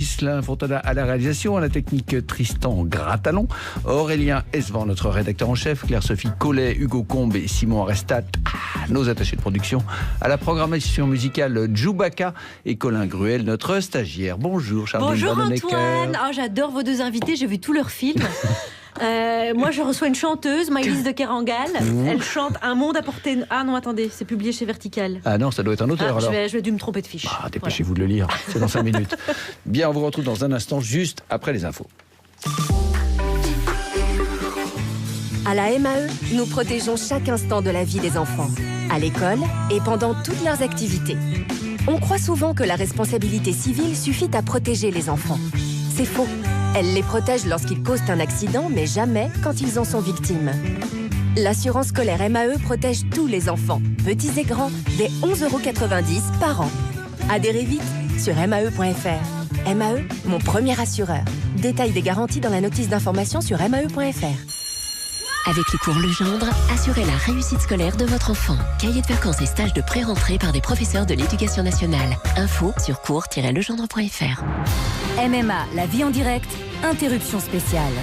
Ghislain Fontana à la réalisation, à la technique Tristan Gratalon, Aurélien Esvan, notre rédacteur en chef, Claire-Sophie Collet, Hugo Combe et Simon Arestat, nos attachés de production, à la programmation musicale Djoubaka et Colin Gruel, notre stagiaire. Bonjour Charline. Bonjour Antoine. Oh, j'adore vos deux invités, j'ai vu tous leurs films. Moi je reçois une chanteuse, Maëlys de Kerangal. Elle chante Un monde à portée... Ah non, attendez, c'est publié chez Vertical. Ah non, ça doit être un auteur alors. Je vais dû me tromper de fiche. Dépêchez-vous de le lire, c'est dans 5 minutes. Bien, on vous retrouve dans un instant, juste après les infos. À la MAE, nous protégeons chaque instant de la vie des enfants, à l'école et pendant toutes leurs activités. On croit souvent que la responsabilité civile suffit à protéger les enfants. C'est faux. Elle les protège lorsqu'ils causent un accident, mais jamais quand ils en sont victimes. L'assurance scolaire MAE protège tous les enfants, petits et grands, dès 11,90 € par an. Adhérez vite sur mae.fr. MAE, mon premier assureur. Détail des garanties dans la notice d'information sur mae.fr. Avec les cours Legendre, assurez la réussite scolaire de votre enfant. Cahiers de vacances et stages de pré-rentrée par des professeurs de l'Éducation nationale. Info sur cours-legendre.fr. MMA, la vie en direct, interruption spéciale.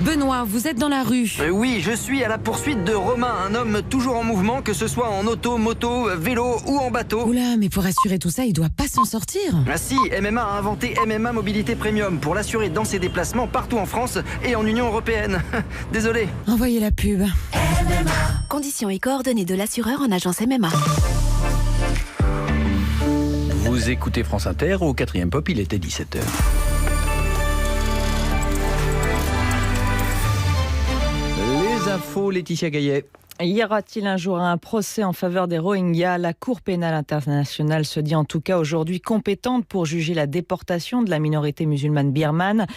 Benoît, vous êtes dans la rue. Oui, je suis à la poursuite de Romain, un homme toujours en mouvement, que ce soit en auto, moto, vélo ou en bateau. Oula, mais pour assurer tout ça, il doit pas s'en sortir. Ah si, MMA a inventé MMA Mobilité Premium pour l'assurer dans ses déplacements partout en France et en Union Européenne. Désolé. Envoyez la pub. MMA. Conditions et coordonnées de l'assureur en agence MMA. Vous écoutez France Inter, au 4e Pop, il était 17h. Les infos, Laetitia Gaillet. Y aura-t-il un jour un procès en faveur des Rohingyas ? La Cour pénale internationale se dit en tout cas aujourd'hui compétente pour juger la déportation de la minorité musulmane birmane.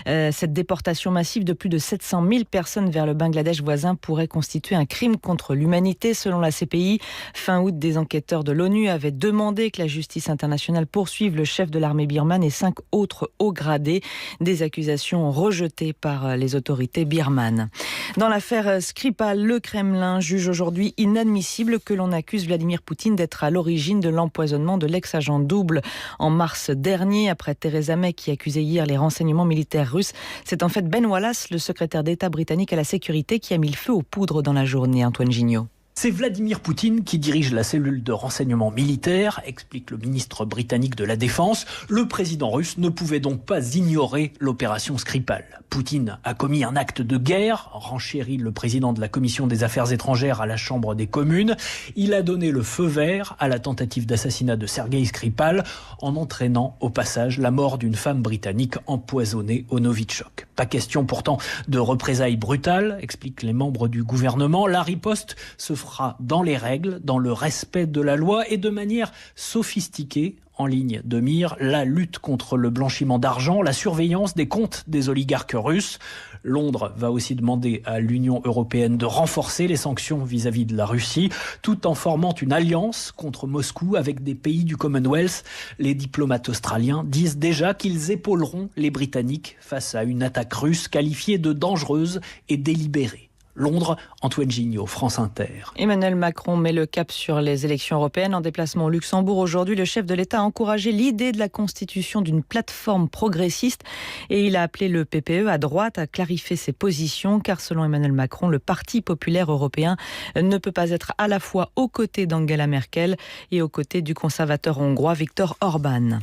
Cette déportation massive de plus de 700 000 personnes vers le Bangladesh voisin pourrait constituer un crime contre l'humanité selon la CPI. Fin août, des enquêteurs de l'ONU avaient demandé que la justice internationale poursuive le chef de l'armée birmane et 5 autres hauts gradés. Des accusations rejetées par les autorités birmanes. Dans l'affaire Skripal, le Kremlin juge aujourd'hui inadmissible que l'on accuse Vladimir Poutine d'être à l'origine de l'empoisonnement de l'ex-agent double en mars dernier. Après Theresa May qui accusait hier les renseignements militaires russes, c'est en fait Ben Wallace, le secrétaire d'État britannique à la sécurité, qui a mis le feu aux poudres dans la journée. Antoine Gignot. C'est Vladimir Poutine qui dirige la cellule de renseignement militaire, explique le ministre britannique de la Défense. Le président russe ne pouvait donc pas ignorer l'opération Skripal. Poutine a commis un acte de guerre, renchérit le président de la Commission des Affaires étrangères à la Chambre des communes. Il a donné le feu vert à la tentative d'assassinat de Sergei Skripal en entraînant au passage la mort d'une femme britannique empoisonnée au Novichok. Pas question pourtant de représailles brutales, expliquent les membres du gouvernement. La riposte se fera dans les règles, dans le respect de la loi et de manière sophistiquée. En ligne de mire, la lutte contre le blanchiment d'argent, la surveillance des comptes des oligarques russes. Londres va aussi demander à l'Union européenne de renforcer les sanctions vis-à-vis de la Russie, tout en formant une alliance contre Moscou avec des pays du Commonwealth. Les diplomates australiens disent déjà qu'ils épauleront les Britanniques face à une attaque russe qualifiée de dangereuse et délibérée. Londres, Antoine Gignot, France Inter. Emmanuel Macron met le cap sur les élections européennes. En déplacement au Luxembourg aujourd'hui, le chef de l'État a encouragé l'idée de la constitution d'une plateforme progressiste et il a appelé le PPE à droite à clarifier ses positions car selon Emmanuel Macron, le Parti populaire européen ne peut pas être à la fois aux côtés d'Angela Merkel et aux côtés du conservateur hongrois Viktor Orban.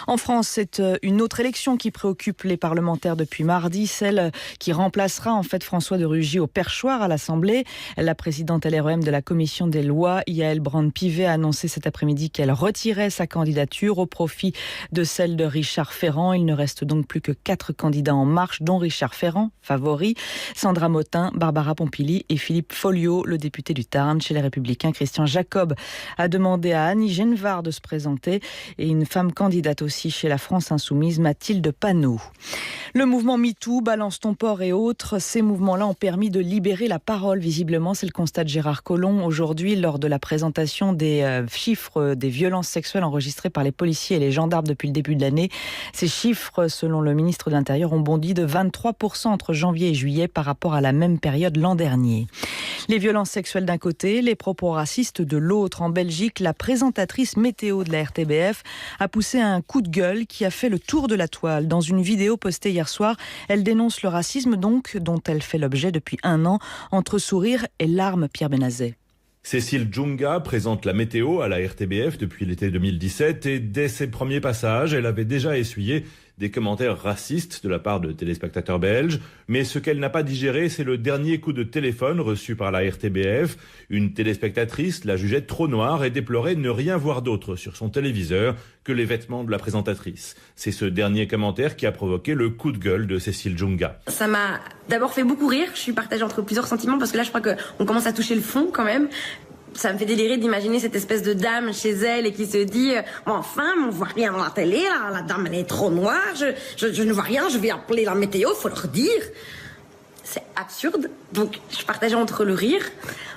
En France, c'est une autre élection qui préoccupe les parlementaires depuis mardi, celle qui remplacera en fait François de Rugy au perchoir à l'Assemblée. La présidente LREM de la commission des lois, Yaël Braun-Pivet, a annoncé cet après-midi qu'elle retirait sa candidature au profit de celle de Richard Ferrand. Il ne reste donc plus que 4 candidats en marche, dont Richard Ferrand, favori, Sandra Motin, Barbara Pompili et Philippe Folliot, le député du Tarn. Chez les Républicains, Christian Jacob a demandé à Annie Genevard de se présenter et une femme candidate aussi chez la France Insoumise, Mathilde Panot. Le mouvement MeToo, Balance ton port et autres, ces mouvements-là ont permis de libérer la parole, visiblement. C'est le constat de Gérard Collomb aujourd'hui lors de la présentation des chiffres des violences sexuelles enregistrées par les policiers et les gendarmes depuis le début de l'année. Ces chiffres, selon le ministre de l'Intérieur, ont bondi de 23% entre janvier et juillet par rapport à la même période l'an dernier. Les violences sexuelles d'un côté, les propos racistes de l'autre. En Belgique, la présentatrice météo de la RTBF a poussé un coup de gueule qui a fait le tour de la toile. Dans une vidéo postée hier soir, elle dénonce le racisme donc dont elle fait l'objet depuis 1 an, entre sourire et larmes. Pierre Benazet. Cécile Djounga présente la météo à la RTBF depuis l'été 2017 et dès ses premiers passages, elle avait déjà essuyé des commentaires racistes de la part de téléspectateurs belges. Mais ce qu'elle n'a pas digéré, c'est le dernier coup de téléphone reçu par la RTBF. Une téléspectatrice la jugeait trop noire et déplorait ne rien voir d'autre sur son téléviseur que les vêtements de la présentatrice. C'est ce dernier commentaire qui a provoqué le coup de gueule de Cécile Djounga. Ça m'a d'abord fait beaucoup rire. Je suis partagée entre plusieurs sentiments parce que là, je crois qu'on commence à toucher le fond quand même. Ça me fait délirer d'imaginer cette espèce de dame chez elle et qui se dit enfin, on voit rien à la télé, là, la dame elle est trop noire, je ne vois rien, je vais appeler la météo, faut leur dire. C'est absurde. Donc je partage entre le rire,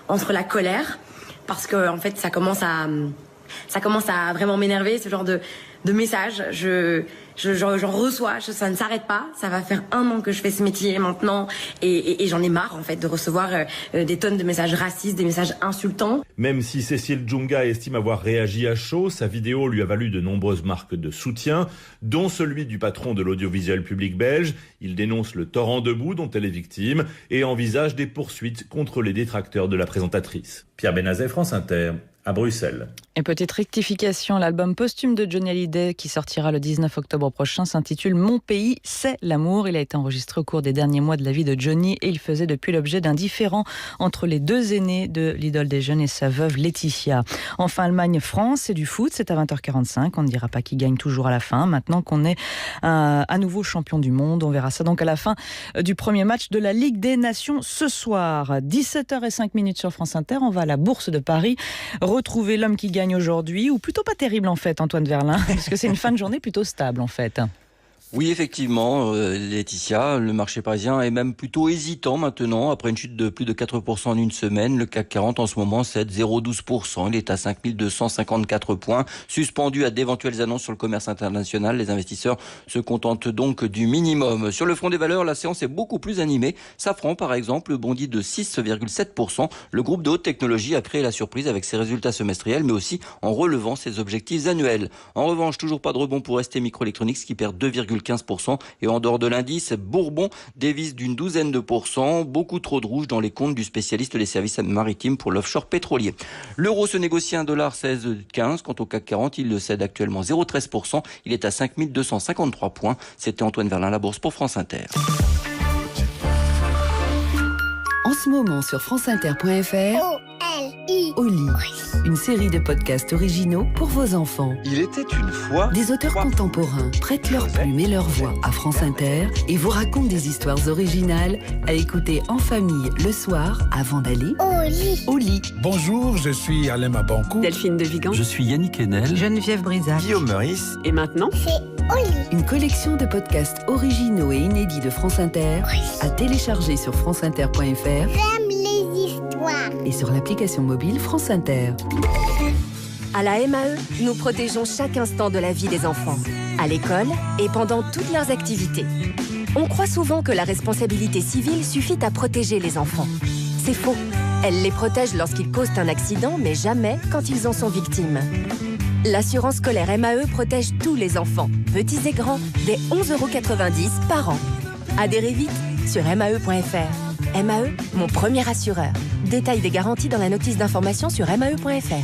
entre la colère, parce que en fait ça commence à vraiment m'énerver, ce genre de messages. J'en reçois, ça ne s'arrête pas. Ça va faire 1 an que je fais ce métier maintenant et j'en ai marre en fait de recevoir des tonnes de messages racistes, des messages insultants. Même si Cécile Djounga estime avoir réagi à chaud, sa vidéo lui a valu de nombreuses marques de soutien, dont celui du patron de l'audiovisuel public belge. Il dénonce le torrent de boue dont elle est victime et envisage des poursuites contre les détracteurs de la présentatrice. Pierre Benazet, France Inter, à Bruxelles. Et petite rectification, l'album posthume de Johnny Hallyday qui sortira le 19 octobre prochain s'intitule Mon pays, c'est l'amour. Il a été enregistré au cours des derniers mois de la vie de Johnny et il faisait depuis l'objet d'un différend entre les 2 aînés de l'idole des jeunes et sa veuve Laetitia. Enfin, Allemagne-France, c'est du foot, c'est à 20h45. On ne dira pas qui gagne toujours à la fin. Maintenant qu'on est à nouveau champion du monde, on verra ça donc à la fin du premier match de la Ligue des Nations ce soir. 17h05 sur France Inter, on va à la Bourse de Paris retrouver l'homme qui gagne aujourd'hui, ou plutôt pas terrible en fait, Antoine Verlin, parce que c'est une fin de journée plutôt stable en fait. Oui, effectivement, Laetitia, le marché parisien est même plutôt hésitant maintenant. Après une chute de plus de 4% en une semaine, le CAC 40 en ce moment cède 0,12%. Il est à 5254 points. Suspendu à d'éventuelles annonces sur le commerce international, les investisseurs se contentent donc du minimum. Sur le front des valeurs, la séance est beaucoup plus animée. Safran, par exemple, bondit de 6,7%. Le groupe de haute technologie a créé la surprise avec ses résultats semestriels, mais aussi en relevant ses objectifs annuels. En revanche, toujours pas de rebond pour ST Microelectronics qui perd 2,15%. Et en dehors de l'indice, Bourbon dévisse d'une 12%. Beaucoup trop de rouge dans les comptes du spécialiste des services maritimes pour l'offshore pétrolier. L'euro se négocie à 1,1615 $. Quant au CAC 40, il le cède actuellement 0,13%. Il est à 5253 points. C'était Antoine Verlin, la Bourse pour France Inter. En ce moment sur franceinter.fr, Oli, une série de podcasts originaux pour vos enfants. Il était une fois... Des auteurs contemporains prêtent leur plume et leur voix à France Inter et vous racontent des histoires originales à écouter en famille le soir avant d'aller au lit. Bonjour, je suis Alain Mabankou. Delphine de Vigan. Je suis Yannick Enel. Geneviève Brisac. Guillaume Meurice. Et maintenant, une collection de podcasts originaux et inédits de France Inter à télécharger sur franceinter.fr. J'aime les histoires. Et sur l'application mobile France Inter. À la MAE, nous protégeons chaque instant de la vie des enfants, à l'école et pendant toutes leurs activités. On croit souvent que la responsabilité civile suffit à protéger les enfants. C'est faux. Elle les protège lorsqu'ils causent un accident, mais jamais quand ils en sont victimes. L'assurance scolaire MAE protège tous les enfants, petits et grands, dès 11,90 € par an. Adhérez vite sur mae.fr. MAE, mon premier assureur. Détail des garanties dans la notice d'information sur mae.fr.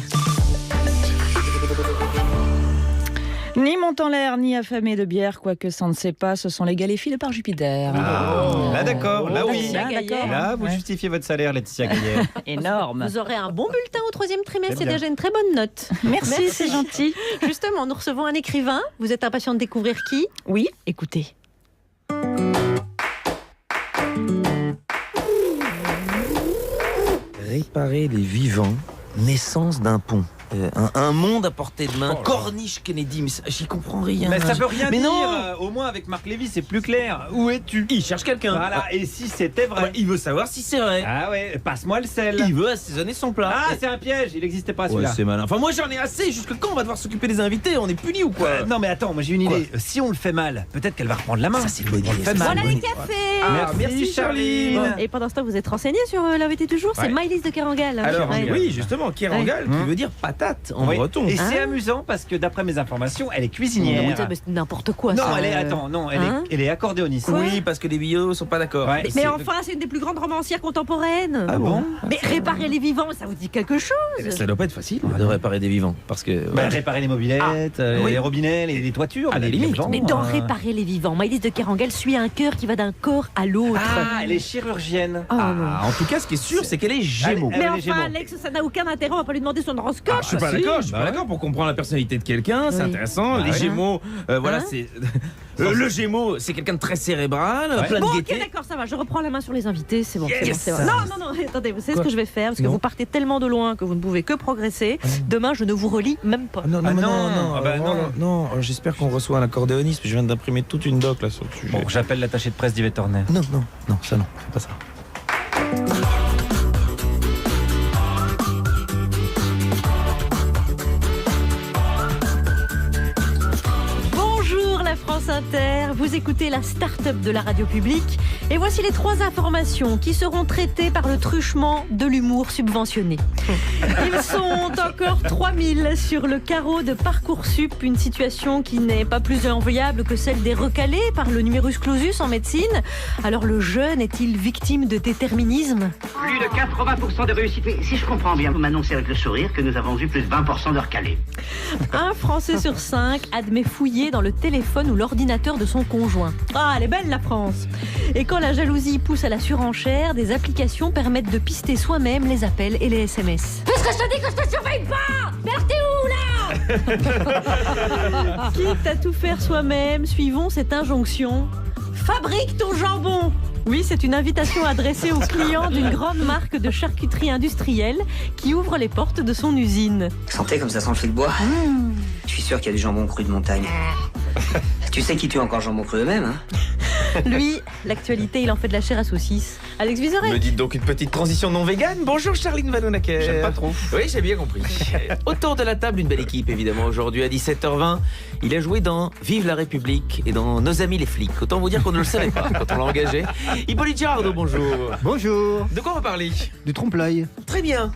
Ni monte en l'air, ni affamé de bière, quoique ça ne sait pas, ce sont les galéfiles par Jupiter. Là d'accord, là oui. D'accord. Là, vous justifiez votre salaire, Laetitia Gaillet. Énorme. Vous aurez un bon bulletin au 3e trimestre, c'est déjà une très bonne note. Merci, c'est gentil. Justement, nous recevons un écrivain. Vous êtes impatient de découvrir qui? Oui, écoutez. Réparer les vivants, naissance d'un pont. Un monde à portée de main. Corniche Kennedy, mais j'y comprends rien. Mais ça peut rien dire. Non. Au moins avec Marc Lévy, c'est plus clair. Où es-tu? Il cherche quelqu'un. Voilà. Et si c'était vrai? Il veut savoir si c'est vrai. Ah ouais, passe-moi le sel. Il veut assaisonner son plat. Ah, c'est un piège, il n'existait pas celui-là. Ouais, c'est malin. Enfin, moi j'en ai assez. Jusque quand on va devoir s'occuper des invités? On est punis ou quoi? Non, mais attends, moi j'ai une idée. Si on le fait mal, peut-être qu'elle va reprendre la main. Ça, c'est une bonne idée. Voilà les cafés. Merci Charline. Et pendant ce temps, vous êtes renseigné sur l'invité du jour, c'est Maëlys de Kerangal. Alors, Ouais. oui, justement, Kerangal, qui veut dire patate en breton. Et c'est amusant parce que d'après mes informations, elle est cuisinière. C'est n'importe quoi. Non, ça. elle est accordéoniste. Oui, parce que les billots sont pas d'accord. Ouais. Mais enfin, c'est une des plus grandes romancières contemporaines. Ah bon? Mais réparer les vivants, ça vous dit quelque chose? Ça doit pas être facile de réparer des vivants. Parce que. Réparer les mobylettes, les robinets, les toitures. À la limite. Mais dans réparer les vivants, Maëlys de Kerangal suit un cœur qui va d'un corps à l'autre. Ah, elle est chirurgienne. En tout cas, ce qui est sûr, c'est qu'elle est Gémeaux. Mais enfin, Alex, ça n'a aucun intérêt, on va pas lui demander son horoscope. Je suis pas d'accord, d'accord pour comprendre la personnalité de quelqu'un, c'est intéressant. Les Gémeaux, voilà, c'est. Le Gémeaux, c'est quelqu'un de très cérébral, plein de gaieté. Ok, d'accord, ça va, je reprends la main sur les invités, c'est bon. Yes. C'est bon. Non, attendez, vous savez ce que je vais faire? Parce que vous partez tellement de loin que vous ne pouvez que progresser. Demain, je ne vous relis même pas. Non, j'espère qu'on reçoit un accordéoniste, je viens d'imprimer toute une doc là sur le sujet. Bon, j'appelle l'attaché de presse d'Yvette Horner. Non, ça non, fais pas ça. Bonjour la France Inter, vous écoutez la start-up de la radio publique et voici les 3 informations qui seront traitées par le truchement de l'humour subventionné. Ils sont encore 3000 sur le carreau de Parcoursup, une situation qui n'est pas plus enviable que celle des recalés par le numerus clausus en médecine. Alors le jeune est-il victime de déterminisme? Plus de 80% de réussite. Mais si je comprends bien, vous m'annoncez avec le sourire que nous avons vu plus de 20% de recalés. Un Français sur 5 admet fouiller dans le téléphone ou l'ordinateur de son conjoint. Ah, elle est belle la France! Et quand la jalousie pousse à la surenchère, des applications permettent de pister soi-même les appels et les SMS. Parce que je te dis que je te surveille pas! Mais alors t'es où là? Quitte à tout faire soi-même, suivons cette injonction. Fabrique ton jambon! Oui, c'est une invitation adressée aux clients d'une grande marque de charcuterie industrielle qui ouvre les portes de son usine. Sentez comme ça sent le fil de bois. Je suis sûr qu'il y a du jambon cru de montagne. Tu sais qui tue encore le jambon cru eux-mêmes, hein? Lui, l'actualité, il en fait de la chair à saucisse. Alex Vizorek. Me dites donc une petite transition non végane. Bonjour Charline Vanhoenacker. J'aime pas trop. Oui, j'ai bien compris. Autour de la table, une belle équipe évidemment. Aujourd'hui à 17h20, il a joué dans Vive la République et dans Nos amis les flics. Autant vous dire qu'on ne le savait pas quand on l'a engagé. Hippolyte Girardot, bonjour. Bonjour. De quoi on va parler? Du trompe-l'œil. Très bien.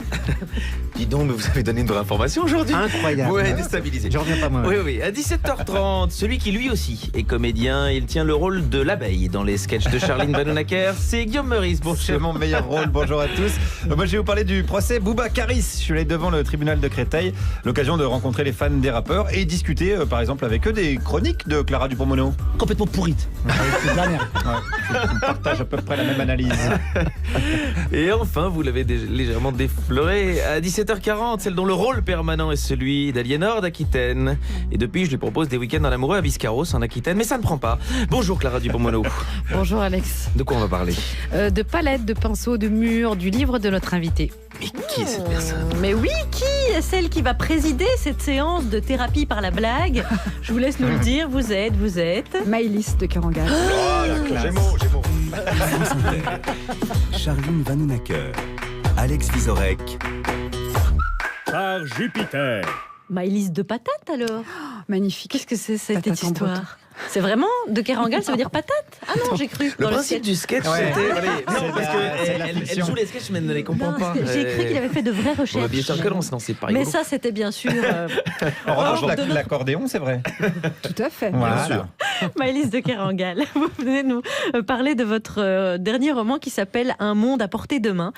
Dis donc, mais vous avez donné une vraie information aujourd'hui. Incroyable. Ouais, déstabilisé. Je reviens pas moi. Oui, à 17h30, celui qui lui aussi est comédien, il tient le rôle de l'abeille dans les sketchs de Charline Vanhoenacker, c'est Guillaume Meurice. C'est mon meilleur rôle, bonjour à tous. Moi je vais vous parler du procès Bouba Karis. Je suis allé devant le tribunal de Créteil, l'occasion de rencontrer les fans des rappeurs et discuter par exemple avec eux des chroniques de Clara Dupont-Moreau. Complètement pourrite. C'est de la merde. On partage à peu près la même analyse. Et enfin, vous l'avez légèrement défloré, à 17h40, celle dont le rôle permanent est celui d'Aliénor d'Aquitaine. Et depuis, je lui propose des week-ends en amoureux à Biscarrosse en Aquitaine, mais ça ne prend pas. Bonjour Clara Dupont-Moreau. Bonjour Alex. De quoi on va parler? De palettes, de pinceaux, de murs, du livre de notre invité. Mais qui est cette personne? Mais oui, qui est celle qui va présider cette séance de thérapie par la blague? Je vous laisse nous le dire, vous êtes Maëlys de Kerangal. Oh la classe. Gémeaux. Charline Vanhoenacker, Alex Vizorek. Par Jupiter. Maëlys de patate alors? Magnifique. Qu'est-ce que c'est cette Patate en histoire? C'est vraiment de Kerangal, ça veut dire patate? Ah non, j'ai cru. Le principe du sketch, c'était. Non, parce qu'elle joue les sketchs, mais elle ne les comprend pas. J'ai cru qu'il avait fait de vraies recherches. Bien sûr que non, sinon c'est pas rigolo. Mais ça, c'était bien sûr. En revanche, l'accordéon, c'est vrai. Tout à fait. Voilà. Bien sûr. Maëlys de Kerangal, vous venez nous parler de votre dernier roman qui s'appelle Un monde à portée de main,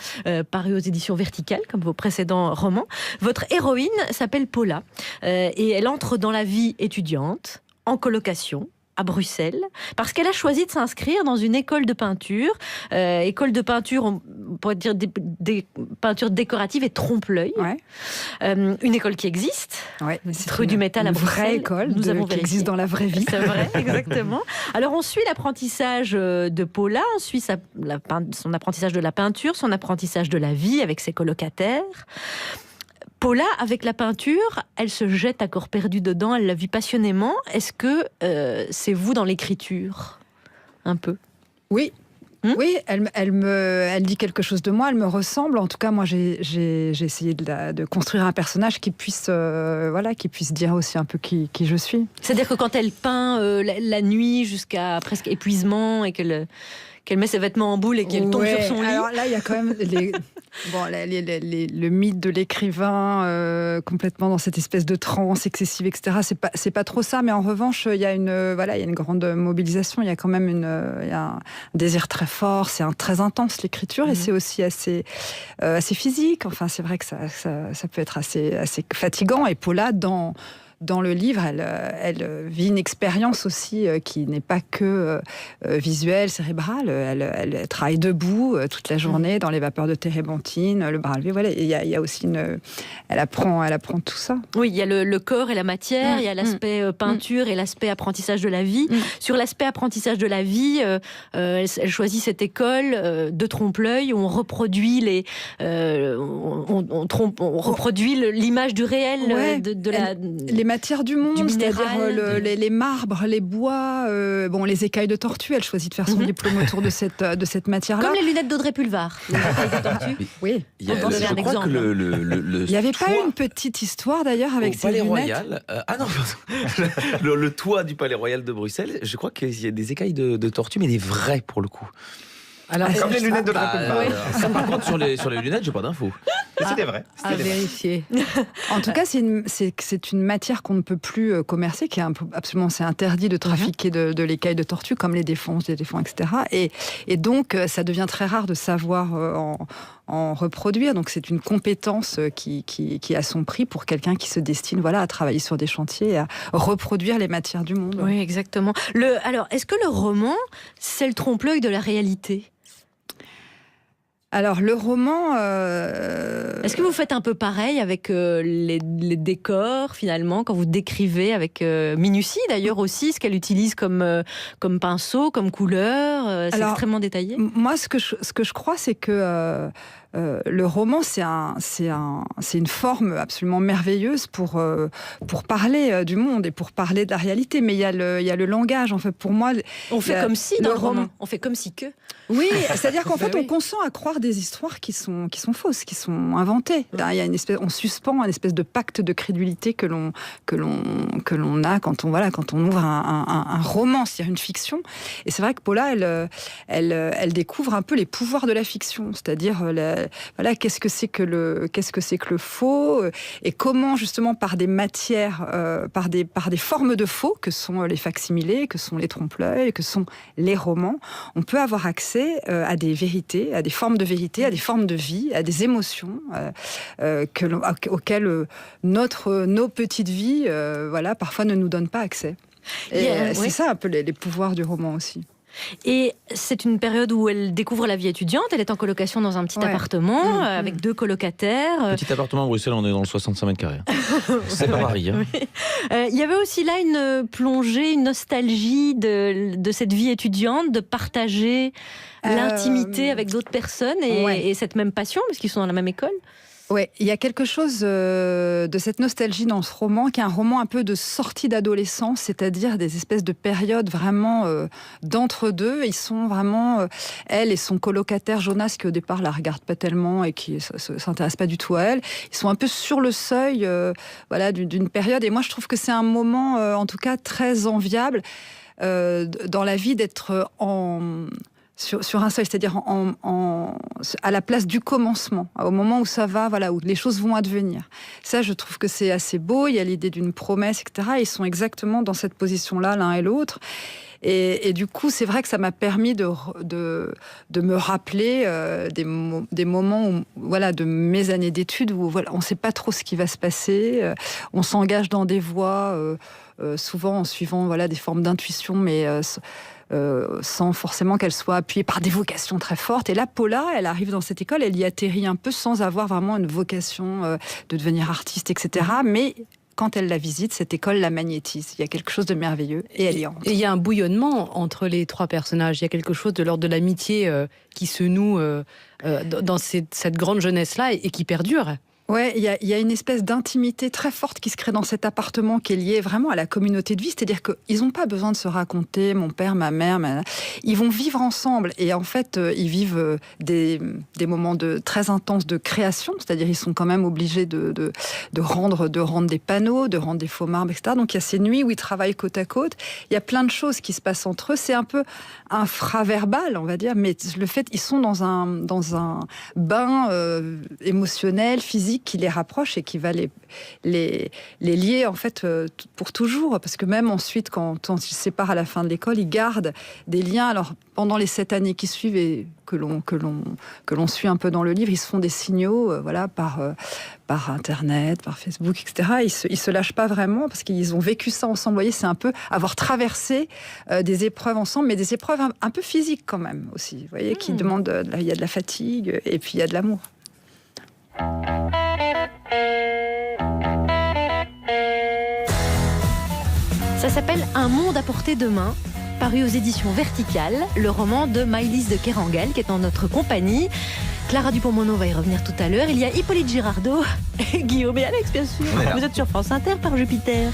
paru aux éditions Verticales, comme vos précédents romans. Votre héroïne s'appelle Paula et elle entre dans la vie étudiante, en colocation, à Bruxelles, parce qu'elle a choisi de s'inscrire dans une école de peinture. École de peinture, on pourrait dire des peintures décoratives et trompe-l'œil. Ouais. Une école qui existe. Ouais, c'est rue du Métal à Bruxelles. Une vraie école qui existe dans la vraie vie. C'est vrai, exactement. Alors on suit l'apprentissage de Paula, on suit son apprentissage de la peinture, son apprentissage de la vie avec ses colocataires. Paula, avec la peinture, elle se jette à corps perdu dedans, elle la vit passionnément. Est-ce que c'est vous dans l'écriture? Un peu. Oui. Oui, elle dit quelque chose de moi, elle me ressemble. En tout cas, moi, j'ai essayé de construire un personnage qui puisse dire aussi un peu qui je suis. C'est-à-dire que quand elle peint la nuit jusqu'à presque épuisement et qu'elle met ses vêtements en boule et qu'elle tombe sur son lit. Alors là, il y a quand même le mythe de l'écrivain complètement dans cette espèce de transe excessive, etc. C'est pas trop ça, mais en revanche, il y a une grande mobilisation. Il y a quand même il y a un désir très fort. C'est très intense l'écriture et c'est aussi assez physique. Enfin, c'est vrai que ça peut être assez fatigant. Et Paula, dans le livre, elle vit une expérience aussi qui n'est pas que visuelle, cérébrale. Elle travaille debout toute la journée dans les vapeurs de térébenthine, le bras levé. Voilà, il y a aussi elle apprend tout ça. Oui, il y a le corps et la matière, il y a l'aspect peinture et l'aspect apprentissage de la vie. Sur l'aspect apprentissage de la vie, elle choisit cette école de trompe-l'œil où on reproduit on reproduit l'image du réel de la les matières du monde, c'est-à-dire les marbres, les bois, les écailles de tortue. Elle choisit de faire son diplôme autour de cette matière-là. Comme les lunettes d'Audrey Pulvar. Les écailles de tortue. Oui. Il y avait pas une petite histoire d'ailleurs avec ces lunettes. Royal. Le toit du Palais Royal de Bruxelles. Je crois qu'il y a des écailles de tortue, mais des vraies pour le coup. Alors, comme les lunettes de Audrey Pulvar. Ça, par contre, sur les lunettes, j'ai pas d'infos. C'était vrai. À vérifier. En tout cas, c'est une matière qu'on ne peut plus commercer, qui est absolument c'est interdit de trafiquer de l'écaille de tortue, comme les défenses, etc. Et donc, ça devient très rare de savoir en reproduire. Donc, c'est une compétence qui a son prix pour quelqu'un qui se destine à travailler sur des chantiers et à reproduire les matières du monde. Oui, exactement. Alors, est-ce que le roman, c'est le trompe-l'œil de la réalité ? Alors, le roman... Est-ce que vous faites un peu pareil avec les décors, finalement, quand vous décrivez avec minutie, d'ailleurs, aussi, ce qu'elle utilise comme pinceau, comme couleur c'est extrêmement détaillé. Moi, ce que je crois, c'est que... le roman, c'est une forme absolument merveilleuse pour parler du monde et pour parler de la réalité. Mais il y a le langage. En fait, pour moi, on fait comme si dans le roman. On fait comme si que. Oui, c'est-à-dire qu'en fait, on consent à croire des histoires qui sont fausses, qui sont inventées. Il y a on suspend un espèce de pacte de crédulité que l'on a quand on ouvre un roman, c'est-à-dire une fiction. Et c'est vrai que Paula, elle découvre un peu les pouvoirs de la fiction, c'est-à-dire qu'est-ce que c'est que le faux et comment justement par des matières, par des formes de faux que sont les facsimilés, que sont les trompe-l'œil, que sont les romans, on peut avoir accès à des vérités, à des formes de vérité, à des formes de vie, à des émotions auxquelles nos petites vies parfois ne nous donnent pas accès. Et c'est ça un peu les pouvoirs du roman aussi. Et c'est une période où elle découvre la vie étudiante. Elle est en colocation dans un petit appartement avec 2 colocataires. Petit appartement à Bruxelles, on est dans le 65 mètres carrés. C'est pas Paris. Hein. Il y avait aussi là une plongée, une nostalgie de cette vie étudiante, de partager l'intimité avec d'autres personnes et cette même passion, parce qu'ils sont dans la même école. Oui, il y a quelque chose de cette nostalgie dans ce roman, qui est un roman un peu de sortie d'adolescence, c'est-à-dire des espèces de périodes vraiment d'entre-deux. Ils sont vraiment, elle et son colocataire Jonas, qui au départ la regarde pas tellement et qui s'intéresse pas du tout à elle, ils sont un peu sur le seuil d'une période. Et moi, je trouve que c'est un moment, en tout cas, très enviable dans la vie d'être sur un seuil, c'est-à-dire à la place du commencement, au moment où ça va, où les choses vont advenir. Ça, je trouve que c'est assez beau. Il y a l'idée d'une promesse, etc. Ils sont exactement dans cette position-là, l'un et l'autre. Et du coup, c'est vrai que ça m'a permis de me rappeler des moments de mes années d'études où on ne sait pas trop ce qui va se passer. On s'engage dans des voies, souvent en suivant des formes d'intuition, mais sans forcément qu'elle soit appuyée par des vocations très fortes. Et là, Paula, elle arrive dans cette école, elle y atterrit un peu sans avoir vraiment une vocation de devenir artiste, etc. Mais quand elle la visite, cette école la magnétise. Il y a quelque chose de merveilleux et elle y entre. Et il y a un bouillonnement entre les 3 personnages. Il y a quelque chose de l'ordre de l'amitié qui se noue dans cette grande jeunesse-là et qui perdure. Ouais, il y a une espèce d'intimité très forte qui se crée dans cet appartement qui est liée vraiment à la communauté de vie. C'est-à-dire qu'ils n'ont pas besoin de se raconter, mon père, ma mère, ils vont vivre ensemble. Et en fait, ils vivent des moments très intenses de création. C'est-à-dire ils sont quand même obligés de rendre des panneaux, de rendre des faux marbres, etc. Donc il y a ces nuits où ils travaillent côte à côte. Il y a plein de choses qui se passent entre eux. C'est un peu un fra-verbal, on va dire. Mais le fait, ils sont dans un bain émotionnel, physique, qui les rapproche et qui va les lier en fait pour toujours, parce que même ensuite quand ils se séparent à la fin de l'école, ils gardent des liens. Alors pendant les 7 années qui suivent et que l'on suit un peu dans le livre, ils se font des signaux par internet, par Facebook, etc. Ils se lâchent pas vraiment parce qu'ils ont vécu ça ensemble. Vous voyez, c'est un peu avoir traversé des épreuves ensemble, mais des épreuves un peu physiques quand même aussi. Vous voyez, qui demandent, il y a de la fatigue et puis il y a de l'amour. Ça s'appelle Un monde à portée de main, paru aux éditions Verticales, le roman de Maëlys de Kerangal qui est en notre compagnie. Clara Dupont-Moreau va y revenir tout à l'heure. Il y a Hippolyte Girardot, et Guillaume et Alex, bien sûr. Vous êtes sur France Inter par Jupiter.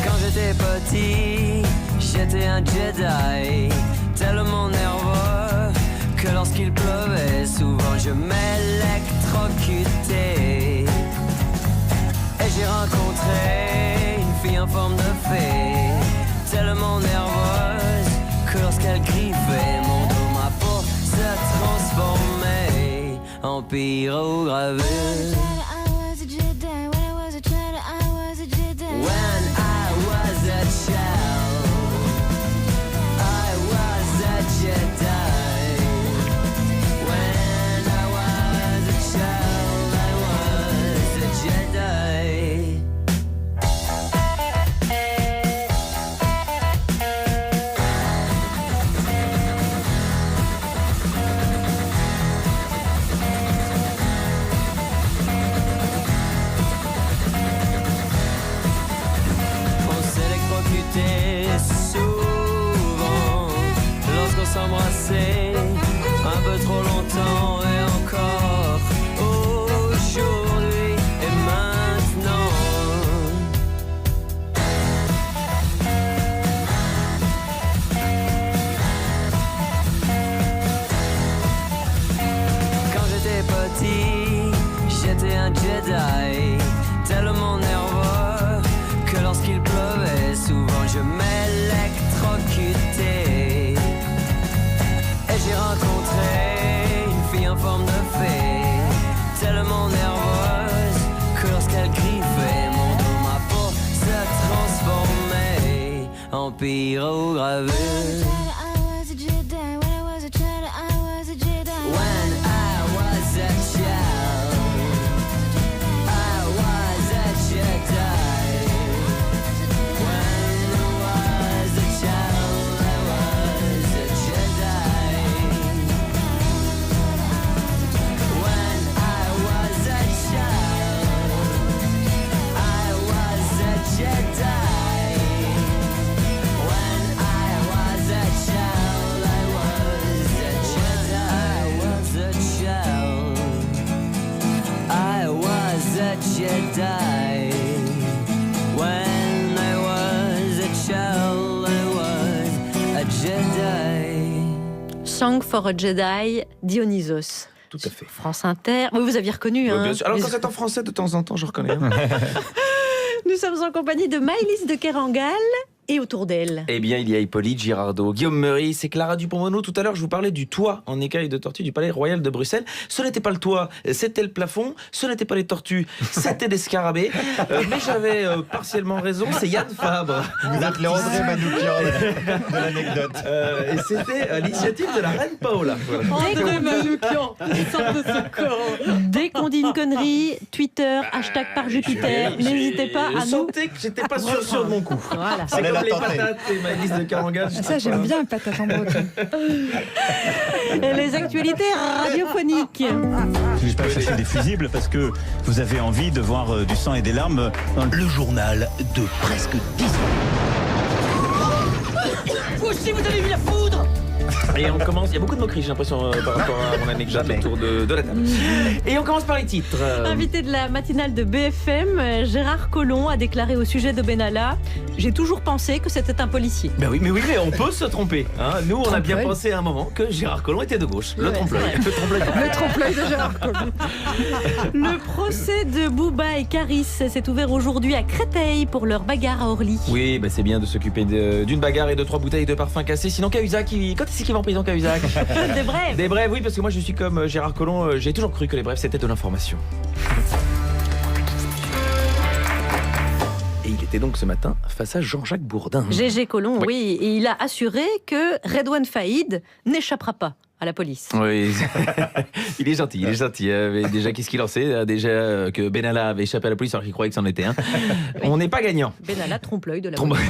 Quand j'étais petit, j'étais un Jedi, tellement nerveux que lorsqu'il pleuvait, souvent je m'électrocutais. Et j'ai rencontré une fille en forme de fée, tellement nerveuse que lorsqu'elle griffait mon dos, ma peau se transformait en pyrogravure. When I was a child, I was a Jedi. When I was a child, I was a Jedi. Souvent, lorsqu'on s'embrassait un peu trop longtemps et encore aujourd'hui et maintenant. Quand j'étais petit, j'étais un Jedi, tellement nerveux que lorsqu'il pleuvait, souvent je m'électrocutais. Et j'ai rencontré une fille en forme de fée, tellement nerveuse que lorsqu'elle griffait mon dos, ma peau se transformait en pyrogravure. When I was a child, I was a Jedi. Jedi. When I was a child, I was a Jedi. Song for a Jedi, Dionysos. Tout à fait. France Inter. Vous aviez reconnu, hein. Bien sûr. Alors quand c'est en français, de temps en temps, je reconnais. Nous sommes en compagnie de Maëlys de Kerangal. Et autour d'elle, eh bien, il y a Hippolyte Girardot, Guillaume Meurice, c'est Clara Dupont-Moreau. Tout à l'heure, je vous parlais du toit en écaille de tortue du Palais Royal de Bruxelles. Ce n'était pas le toit, c'était le plafond. Ce n'était pas les tortues, c'était des scarabées. Mais j'avais partiellement raison, c'est Yann Fabre. Vous êtes le André Manoukian de l'anecdote. Et c'était à l'initiative de la reine Paola. André Manoukian, centre de secours. Dès qu'on dit une connerie, Twitter, hashtag par Jupiter, n'hésitez pas à nous... Sentez que j'étais pas sûr de mon coup. Voilà. C'est comme les patates et Maëlys de Kerangal. Ça, j'aime bien les patates en breton. Les actualités radiophoniques. J'espère que ça fait des fusibles parce que vous avez envie de voir du sang et des larmes dans le journal de presque 10 ans. Vous aussi, vous avez vu la foudre? Et on commence, il y a beaucoup de moqueries, j'ai l'impression, par rapport à mon anecdote autour de la table. Et on commence par les titres. Invité de la matinale de BFM, Gérard Collomb a déclaré au sujet de Benalla « J'ai toujours pensé que c'était un policier ». Ben oui, mais on peut se tromper. Hein. Nous, on a bien pensé à un moment que Gérard Collomb était de gauche. Le trompe-l'œil. Le trompe-l'œil de Gérard Collomb. Le procès de Booba et Caris s'est ouvert aujourd'hui à Créteil pour leur bagarre à Orly. Oui, bah c'est bien de s'occuper d'une bagarre et de 3 bouteilles de parfum cassé. Sinon, Cahuzac, quand est-ce qu'il va en prison, Cahuzac? Des brèves. Des brèves, oui, parce que moi je suis comme Gérard Collomb, j'ai toujours cru que les brèves c'était de l'information. Et il était donc ce matin face à Jean-Jacques Bourdin. GG Collomb, oui, et il a assuré que Redouane Faïd n'échappera pas à la police. Oui, il est gentil, Mais déjà, qu'est-ce qu'il en sait? Déjà que Benalla avait échappé à la police alors qu'il croyait que c'en était un. Oui. On n'est pas gagnant. Benalla trompe-l'œil de la police.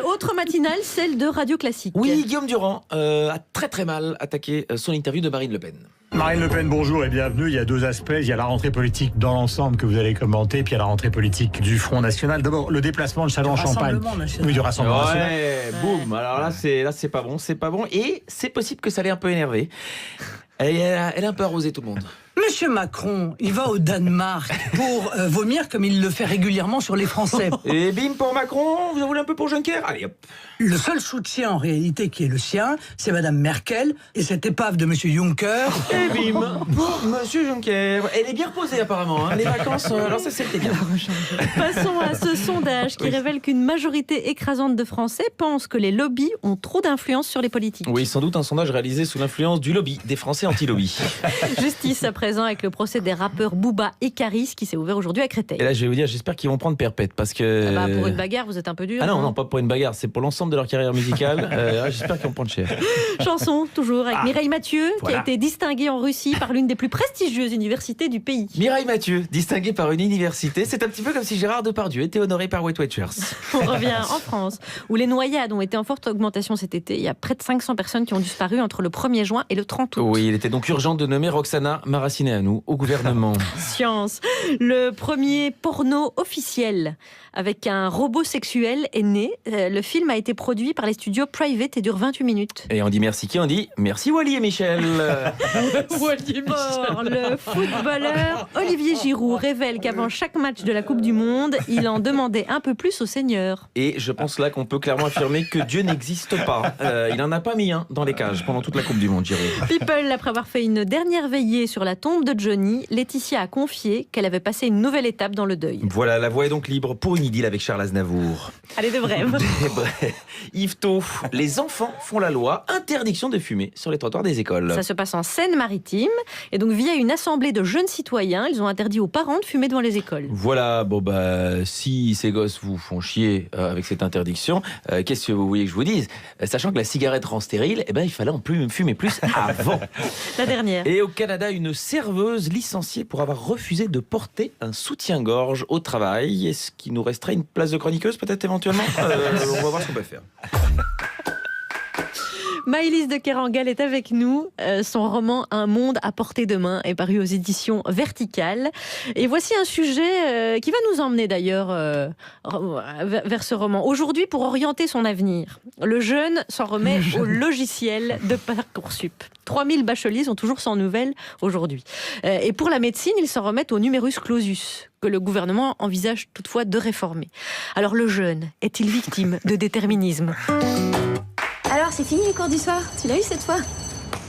Autre matinale, celle de Radio Classique. Oui, Guillaume Durand a très mal attaqué son interview de Marine Le Pen. Marine Le Pen, bonjour et bienvenue. Il y a 2 aspects. Il y a la rentrée politique dans l'ensemble que vous allez commenter, puis il y a la rentrée politique du Front National. D'abord, le déplacement de Châlons-en-Champagne. Oui, du Rassemblement National. Boum. Alors là, c'est pas bon. Et c'est possible que ça l'ait un peu énervé. Elle a un peu arrosé tout le monde. Monsieur Macron, il va au Danemark pour vomir comme il le fait régulièrement sur les Français. Et bim pour Macron, vous en voulez un peu pour Juncker? Allez hop. Le seul soutien en réalité qui est le sien, c'est Madame Merkel et cette épave de Monsieur Juncker. Et bim pour Monsieur Juncker. Elle est bien reposée apparemment, hein. Les vacances, alors ça c'était bien. Passons à ce sondage qui révèle qu'une majorité écrasante de Français pense que les lobbies ont trop d'influence sur les politiques. Oui, sans doute un sondage réalisé sous l'influence du lobby, des Français anti-lobby. Justice à présent avec le procès des rappeurs Booba et Caris qui s'est ouvert aujourd'hui à Créteil. Et là, je vais vous dire, j'espère qu'ils vont prendre perpète parce que... pour une bagarre, vous êtes un peu dur. Ah non, pas pour une bagarre, c'est pour l'ensemble de leur carrière musicale. J'espère qu'ils vont prendre cher. Chanson, toujours, avec Mireille Mathieu, qui a été distinguée en Russie par l'une des plus prestigieuses universités du pays. Mireille Mathieu, distinguée par une université, c'est un petit peu comme si Gérard Depardieu était honoré par Weight Watchers. On revient en France, où les noyades ont été en forte augmentation cet été. Il y a près de 500 personnes qui ont disparu entre le 1er juin et le 30 août. Oui, il était donc urgent de nommer Roxana Maracineanu au gouvernement. Science. Le premier porno officiel avec un robot sexuel est né. Le film a été produit par les studios Private et dure 28 minutes. Et on dit merci qui? On dit merci Wally et Michel. Wally est mort. Le footballeur Olivier Giroud révèle qu'avant chaque match de la Coupe du Monde, il en demandait un peu plus au Seigneur. Et je pense là qu'on peut clairement affirmer que Dieu n'existe pas. Il n'en a pas mis un dans les cages pendant toute la Coupe du Monde, Giroud. People, après avoir fait une dernière veillée sur la tombe de Johnny, Laetitia a confié qu'elle avait passé une nouvelle étape dans le deuil. Voilà, la voie est donc libre pour une idylle avec Charles Aznavour. Allez, de brève. Yves Thau, les enfants font la loi, interdiction de fumer sur les trottoirs des écoles. Ça se passe en Seine-Maritime, et donc via une assemblée de jeunes citoyens, ils ont interdit aux parents de fumer devant les écoles. Voilà, si ces gosses vous font chier avec cette interdiction, qu'est-ce que vous voulez que je vous dise? Sachant que la cigarette rend stérile, il fallait en plus fumer plus avant. La dernière. Et au Canada, une serveuse licenciée pour avoir refusé de porter un soutien-gorge au travail. Est-ce qu'il nous resterait une place de chroniqueuse peut-être éventuellement? On va voir ce qu'on peut faire. Maëlys de Kerangal est avec nous. Son roman Un monde à portée de main est paru aux éditions Verticales. Et voici un sujet qui va nous emmener d'ailleurs vers ce roman. Aujourd'hui, pour orienter son avenir, le jeune s'en remet au logiciel de Parcoursup. 3000 bacheliers sont toujours sans nouvelles aujourd'hui. Et pour la médecine, ils s'en remettent au numerus clausus, que le gouvernement envisage toutefois de réformer. Alors le jeune est-il victime de déterminisme ? Alors, c'est fini les cours du soir? Tu l'as eu cette fois?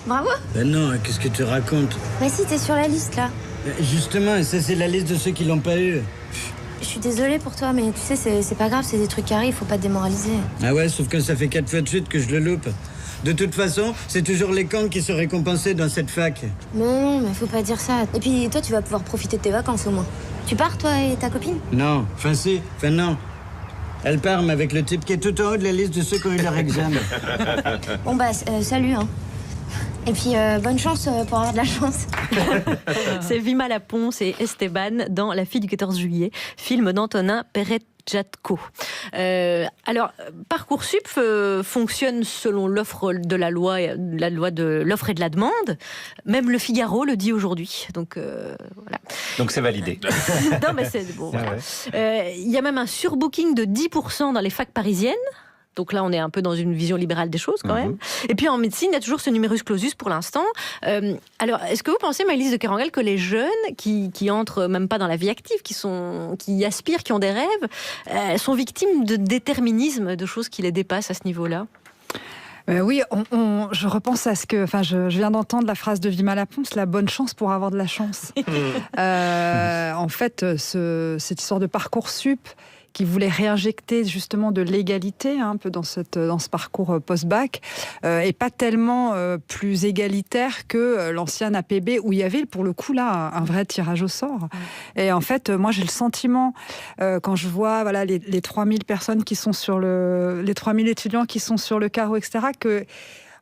Bravo! Ben non, qu'est-ce que tu racontes? Mais si, t'es sur la liste là. Justement, ça c'est la liste de ceux qui l'ont pas eu. Je suis désolée pour toi, mais tu sais, c'est pas grave, c'est des trucs qui arrivent, faut pas te démoraliser. Ah ouais, sauf que ça fait 4 fois de suite que je le loupe. De toute façon, c'est toujours les camps qui sont récompensés dans cette fac. Non, mais faut pas dire ça. Et puis toi, tu vas pouvoir profiter de tes vacances au moins. Tu pars, toi et ta copine? Non, non. Elle part, mais avec le type qui est tout en haut de la liste de ceux qui ont eu leur examen. Bon salut, hein. Et puis, bonne chance pour avoir de la chance. C'est Vima Laponce et Esteban dans La fille du 14 juillet, film d'Antonin Perret-Jatko. Alors, Parcoursup fonctionne selon l'offre de la loi de l'offre et de la demande. Même Le Figaro le dit aujourd'hui. Donc, voilà. Donc c'est validé. Non, mais c'est bon. Voilà. Il y a même un surbooking de 10% dans les facs parisiennes. Donc là, on est un peu dans une vision libérale des choses quand même. Et puis en médecine, il y a toujours ce numerus clausus pour l'instant. Alors, est-ce que vous pensez, Maëlys de Kerangal, que les jeunes qui entrent même pas dans la vie active, qui aspirent, qui ont des rêves, sont victimes de déterminisme, de choses qui les dépassent à ce niveau-là ? Oui, je repense à ce que... Enfin, je viens d'entendre la phrase de Vima Laponce, la bonne chance pour avoir de la chance. En fait, cette histoire de Parcoursup qui voulait réinjecter justement de l'égalité un peu dans ce parcours post-bac, et pas tellement plus égalitaire que l'ancien APB où il y avait pour le coup là un vrai tirage au sort. Et en fait, moi j'ai le sentiment quand je vois voilà les 3000 personnes qui sont sur les 3000 étudiants qui sont sur le carreau, etc., que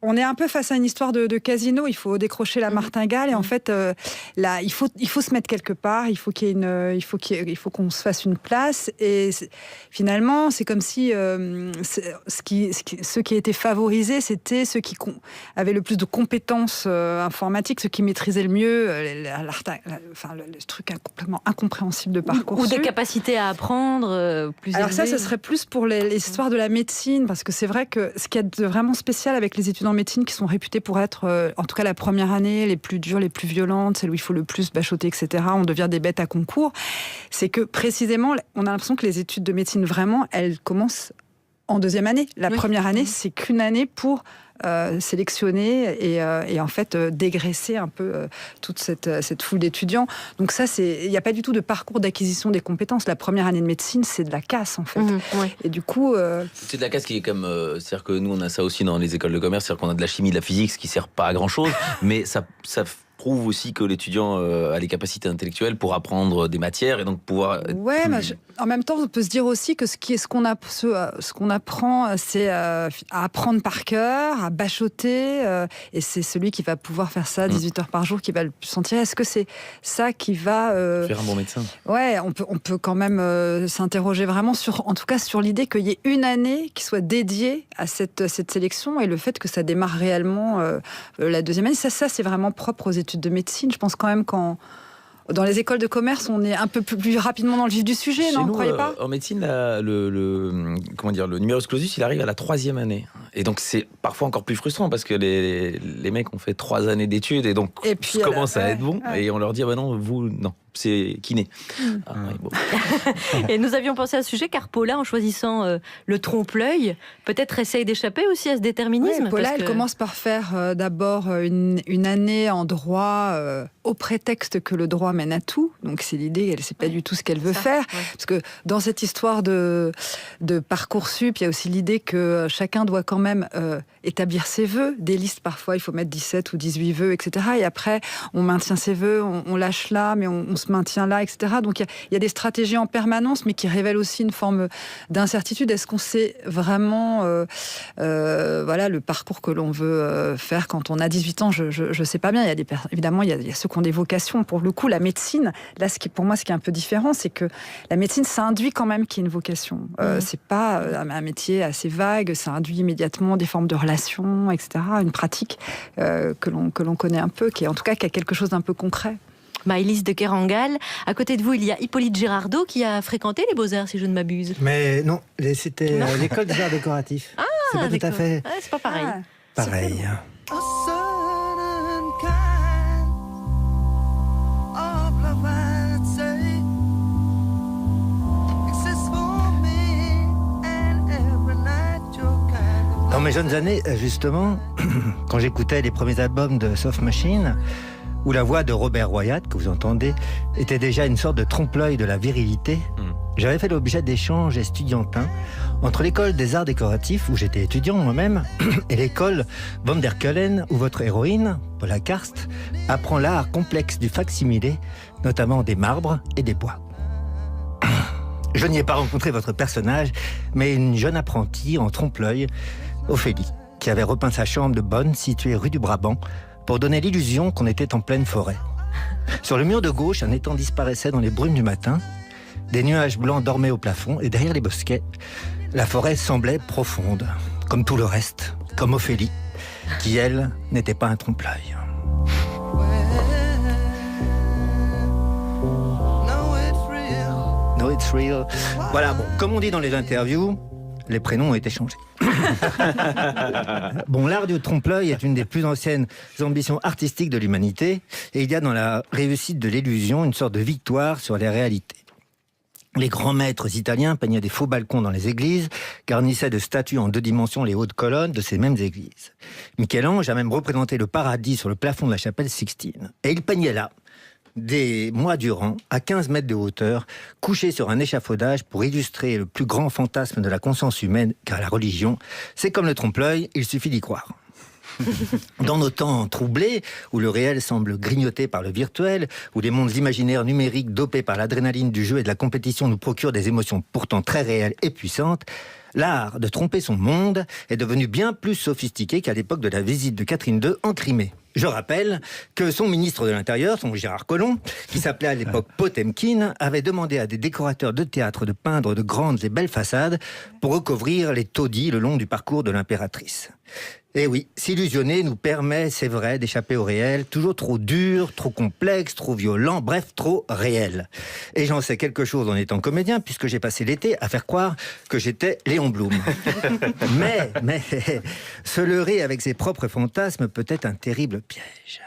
on est un peu face à une histoire de casino. Il faut décrocher la martingale et en fait, là, il faut se mettre quelque part. Il faut qu'on se fasse une place. Et finalement, c'est comme si ceux qui étaient favorisés, c'était ceux qui avaient le plus de compétences informatiques, ceux qui maîtrisaient le mieux le truc complètement incompréhensible de parcours. Ou des capacités à apprendre plus Alors élevées. ça serait plus pour les histoires de la médecine, parce que c'est vrai que ce qu'il y a de vraiment spécial avec les étudiants en médecine qui sont réputés pour être, en tout cas la première année, les plus dures, les plus violentes, celles où il faut le plus bachoter, etc. On devient des bêtes à concours. C'est que précisément, on a l'impression que les études de médecine, vraiment, elles commencent en deuxième année. La première année, c'est qu'une année pour sélectionner et en fait dégraisser un peu toute cette foule d'étudiants. Donc ça, il n'y a pas du tout de parcours d'acquisition des compétences. La première année de médecine, c'est de la casse en fait. Et du coup... C'est de la casse qui est comme... c'est-à-dire que nous, on a ça aussi dans les écoles de commerce, c'est-à-dire qu'on a de la chimie, de la physique, ce qui ne sert pas à grand-chose, mais ça prouve aussi que l'étudiant a les capacités intellectuelles pour apprendre des matières et donc pouvoir... Ouais, mais en même temps, on peut se dire aussi que ce qu'on apprend, c'est à apprendre par cœur, à bachoter, et c'est celui qui va pouvoir faire ça 18 heures par jour qui va le plus sentir. Est-ce que c'est ça qui va... faire un bon médecin. Ouais, on peut quand même s'interroger vraiment en tout cas sur l'idée qu'il y ait une année qui soit dédiée à cette sélection et le fait que ça démarre réellement la deuxième année. Ça c'est vraiment propre aux études de médecine. Je pense quand même dans les écoles de commerce, on est un peu plus rapidement dans le vif du sujet, Chez non, nous, vous croyez pas ? En médecine, le numerus clausus, il arrive à la 3e année. Et donc, c'est parfois encore plus frustrant parce que les mecs ont fait 3 années d'études et donc commencent à être bons. Et on leur dit, non, vous, non. C'est kiné. Ah, oui, bon. Et nous avions pensé à ce sujet car Paula, en choisissant le trompe-l'œil, peut-être essaye d'échapper aussi à ce déterminisme. Oui, Paula, elle commence par faire d'abord une année en droit au prétexte que le droit mène à tout. Donc c'est l'idée, elle ne sait pas du tout ce qu'elle veut faire. Parce que dans cette histoire de Parcoursup, il y a aussi l'idée que chacun doit quand même établir ses vœux. Des listes, parfois, il faut mettre 17 ou 18 vœux, etc. Et après, on maintient ses vœux, on lâche là, mais on se maintient là, etc. Donc il y a des stratégies en permanence, mais qui révèlent aussi une forme d'incertitude. Est-ce qu'on sait vraiment le parcours que l'on veut faire quand on a 18 ans? Je sais pas bien. Évidemment, il y a ceux qui ont des vocations. Pour le coup, la médecine, là, pour moi, ce qui est un peu différent, c'est que la médecine, ça induit quand même qu'il y ait une vocation. C'est pas un métier assez vague, ça induit immédiatement des formes de relations, etc. Une pratique que l'on connaît un peu, qui a quelque chose d'un peu concret. Maëlys de Kerangal. À côté de vous, il y a Hippolyte Girardot qui a fréquenté les Beaux-Arts, si je ne m'abuse. Mais non, c'était l'école des arts décoratifs. Ah, c'est pas tout à fait c'est pas pareil. pareil. Dans mes jeunes années, justement, quand j'écoutais les premiers albums de Soft Machine, où la voix de Robert Wyatt, que vous entendez, était déjà une sorte de trompe-l'œil de la virilité, j'avais fait l'objet d'échanges estudiantins entre l'école des arts décoratifs, où j'étais étudiant moi-même, et l'école Van der Keulen, où votre héroïne, Paula Karst, apprend l'art complexe du fac-similé, notamment des marbres et des bois. Je n'y ai pas rencontré votre personnage, mais une jeune apprentie en trompe-l'œil, Ophélie, qui avait repeint sa chambre de bonne située rue du Brabant, pour donner l'illusion qu'on était en pleine forêt. Sur le mur de gauche, un étang disparaissait dans les brumes du matin, des nuages blancs dormaient au plafond, et derrière les bosquets, la forêt semblait profonde, comme tout le reste, comme Ophélie, qui, elle, n'était pas un trompe-l'œil. No, it's real. Voilà, bon, comme on dit dans les interviews, les prénoms ont été changés. Bon, l'art du trompe-l'œil est une des plus anciennes ambitions artistiques de l'humanité, et il y a dans la réussite de l'illusion une sorte de victoire sur les réalités. Les grands maîtres italiens peignaient des faux balcons dans les églises, garnissaient de statues en 2 dimensions les hautes colonnes de ces mêmes églises. Michel-Ange a même représenté le paradis sur le plafond de la chapelle Sixtine. Et il peignait là, des mois durant, à 15 mètres de hauteur, couché sur un échafaudage pour illustrer le plus grand fantasme de la conscience humaine, car la religion, c'est comme le trompe-l'œil, il suffit d'y croire. Dans nos temps troublés, où le réel semble grignoté par le virtuel, où les mondes imaginaires numériques dopés par l'adrénaline du jeu et de la compétition nous procurent des émotions pourtant très réelles et puissantes, l'art de tromper son monde est devenu bien plus sophistiqué qu'à l'époque de la visite de Catherine II en Crimée. Je rappelle que son ministre de l'Intérieur, son Gérard Collomb, qui s'appelait à l'époque Potemkin, avait demandé à des décorateurs de théâtre de peindre de grandes et belles façades pour recouvrir les taudis le long du parcours de l'impératrice. Et oui, s'illusionner nous permet, c'est vrai, d'échapper au réel, toujours trop dur, trop complexe, trop violent, bref, trop réel. Et j'en sais quelque chose en étant comédien, puisque j'ai passé l'été à faire croire que j'étais Léon Blum. mais, se leurrer avec ses propres fantasmes peut être un terrible piège.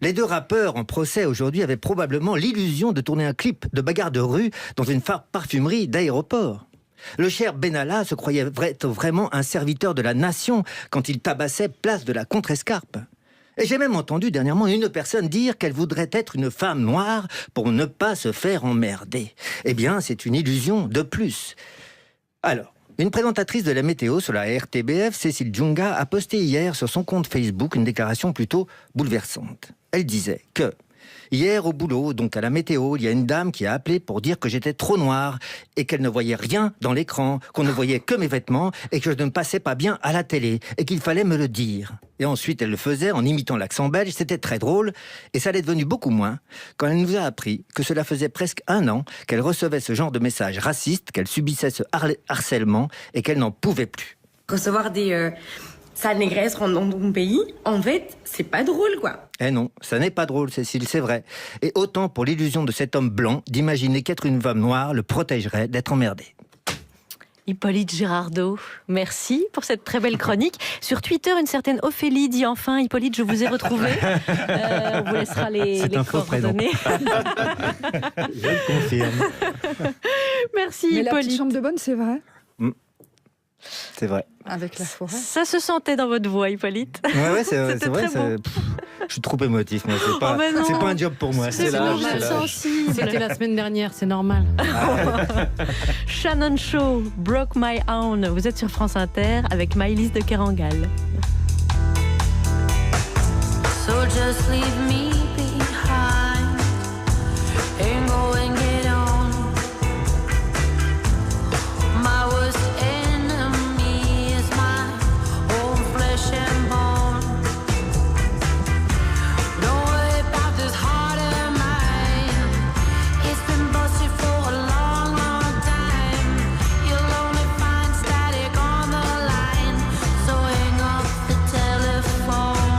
Les 2 rappeurs en procès aujourd'hui avaient probablement l'illusion de tourner un clip de bagarre de rue dans une parfumerie d'aéroport. Le cher Benalla se croyait vraiment un serviteur de la nation quand il tabassait place de la Contrescarpe. Et j'ai même entendu dernièrement une personne dire qu'elle voudrait être une femme noire pour ne pas se faire emmerder. Eh bien, c'est une illusion de plus. Alors, une présentatrice de la météo sur la RTBF, Cécile Djunga, a posté hier sur son compte Facebook une déclaration plutôt bouleversante. Elle disait que hier, au boulot, donc à la météo, il y a une dame qui a appelé pour dire que j'étais trop noire et qu'elle ne voyait rien dans l'écran, qu'on ne voyait que mes vêtements et que je ne passais pas bien à la télé et qu'il fallait me le dire. Et ensuite, elle le faisait en imitant l'accent belge, c'était très drôle et ça l'est devenu beaucoup moins quand elle nous a appris que cela faisait presque 1 an qu'elle recevait ce genre de messages racistes, qu'elle subissait ce harcèlement et qu'elle n'en pouvait plus. Recevoir des sales négresses dans ton pays, en fait, c'est pas drôle, quoi. Eh non, ça n'est pas drôle, Cécile, c'est vrai. Et autant pour l'illusion de cet homme blanc d'imaginer qu'être une femme noire le protégerait d'être emmerdé. Hippolyte Girardot, merci pour cette très belle chronique. Sur Twitter, une certaine Ophélie dit enfin, Hippolyte, je vous ai retrouvé. On vous laissera les coordonnées. Je le confirme. Merci Mais Hippolyte. la petite chambre de bonne, c'est vrai. C'est vrai. Avec la forêt. Ça se sentait dans votre voix, Hippolyte. Ouais, c'est vrai. Je suis trop émotif, moi. C'est pas un job pour moi. C'est sensible. C'était la semaine dernière, c'est normal. Shannon Shaw, Broke My Own. Vous êtes sur France Inter avec Maëlys de Kerangal. So just leave me behind and go and get on. My worst enemy is my own flesh and bone. Don't worry about this heart of mine. It's been busted for a long, long time. You'll only find static on the line. So hang up the telephone.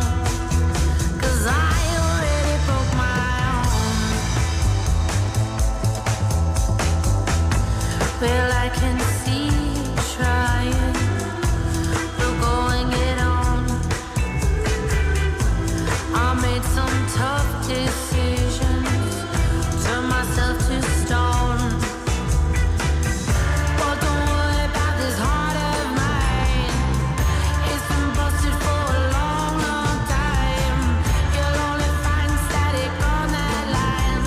'Cause I already broke my own. Well, I can see you trying to go and get on. I made some tough decisions, turn myself to stone. But don't worry about this heart of mine. It's been busted for a long, long time. You'll only find static on that line.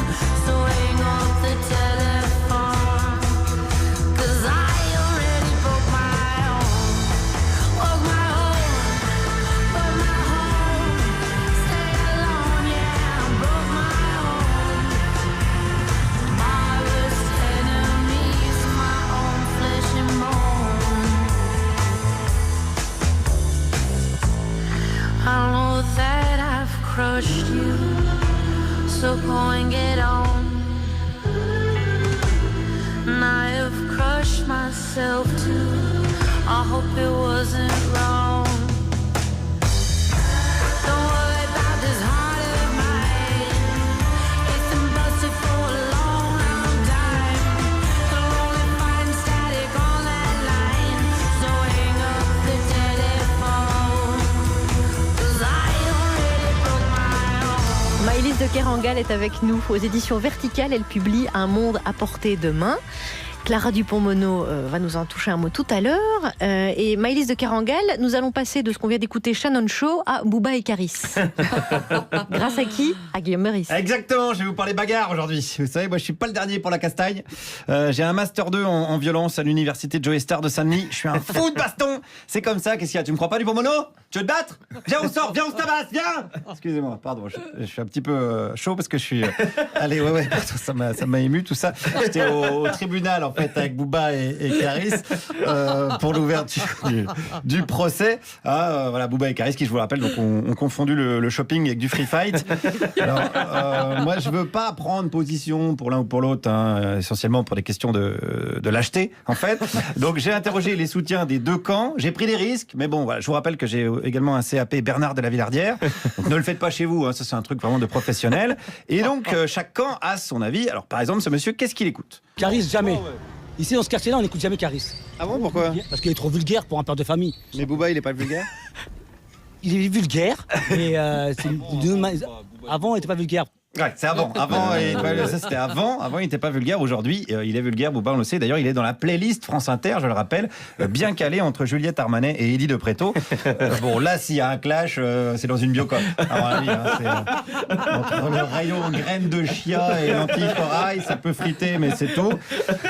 So hang up the telephone. 'Cause I already broke my own. Broke my own. Broke my home. Stay alone, yeah. Broke my own. My worst enemy is my own flesh and bone. I know that I've crushed you, so go and get on. And I have crushed myself too. I hope it wasn't wrong. Don't worry about this heart of mine. It's been busted for a long, long time. You'll only find static on that line. de Kerangal est avec nous aux éditions Verticales. Elle publie Un monde à portée de main. Clara Dupont-Mono va nous en toucher un mot tout à l'heure. Et Maëlys de Kerangal, nous allons passer de ce qu'on vient d'écouter Shannon Shaw à Booba et Caris. Grâce à qui? À Guillaume Meurice. Exactement, je vais vous parler bagarre aujourd'hui. Vous savez, moi je suis pas le dernier pour la castagne. J'ai un master 2 en violence à l'université Joey Star de Saint-Denis. Je suis un fou de baston. C'est comme ça, qu'est-ce qu'il y a? Tu me crois pas, Dupont-Mono? Tu veux te battre? Viens, on sort, viens, on se tabasse, viens. Excusez-moi, pardon, je suis un petit peu chaud parce que je suis... Allez, ouais, ça m'a ému tout ça. J'étais au tribunal en fait avec Booba et Caris pour l'ouverture du procès. Voilà, Booba et Caris qui, je vous le rappelle, donc ont confondu le shopping avec du free fight. Alors, moi je veux pas prendre position pour l'un ou pour l'autre, essentiellement pour des questions de lâcheté en fait. Donc j'ai interrogé les soutiens des deux camps, j'ai pris des risques, mais bon, voilà, je vous rappelle que j'ai également un CAP Bernard de la Villardière. Donc ne le faites pas chez vous, ça c'est un truc vraiment de professionnel. Et donc chaque camp a son avis. Alors par exemple, ce monsieur, qu'est-ce qu'il écoute? Caris, jamais. Ici dans ce quartier-là, on n'écoute jamais Caris. Ah bon, pourquoi? Parce qu'il est trop vulgaire pour un père de famille. Mais Booba, il est pas vulgaire? Il est vulgaire, mais avant il était pas vulgaire. Ouais, c'est avant. Ça c'était avant. Avant, il n'était pas vulgaire. Aujourd'hui, il est vulgaire. Booba, on le sait. D'ailleurs, il est dans la playlist France Inter, je le rappelle, bien calé entre Juliette Armanet et Eddie de Pretto. Bon, là, s'il y a un clash, c'est dans une biocoque. C'est entre le rayon graines de chia et lentilles corail, ça peut friter, mais c'est tout.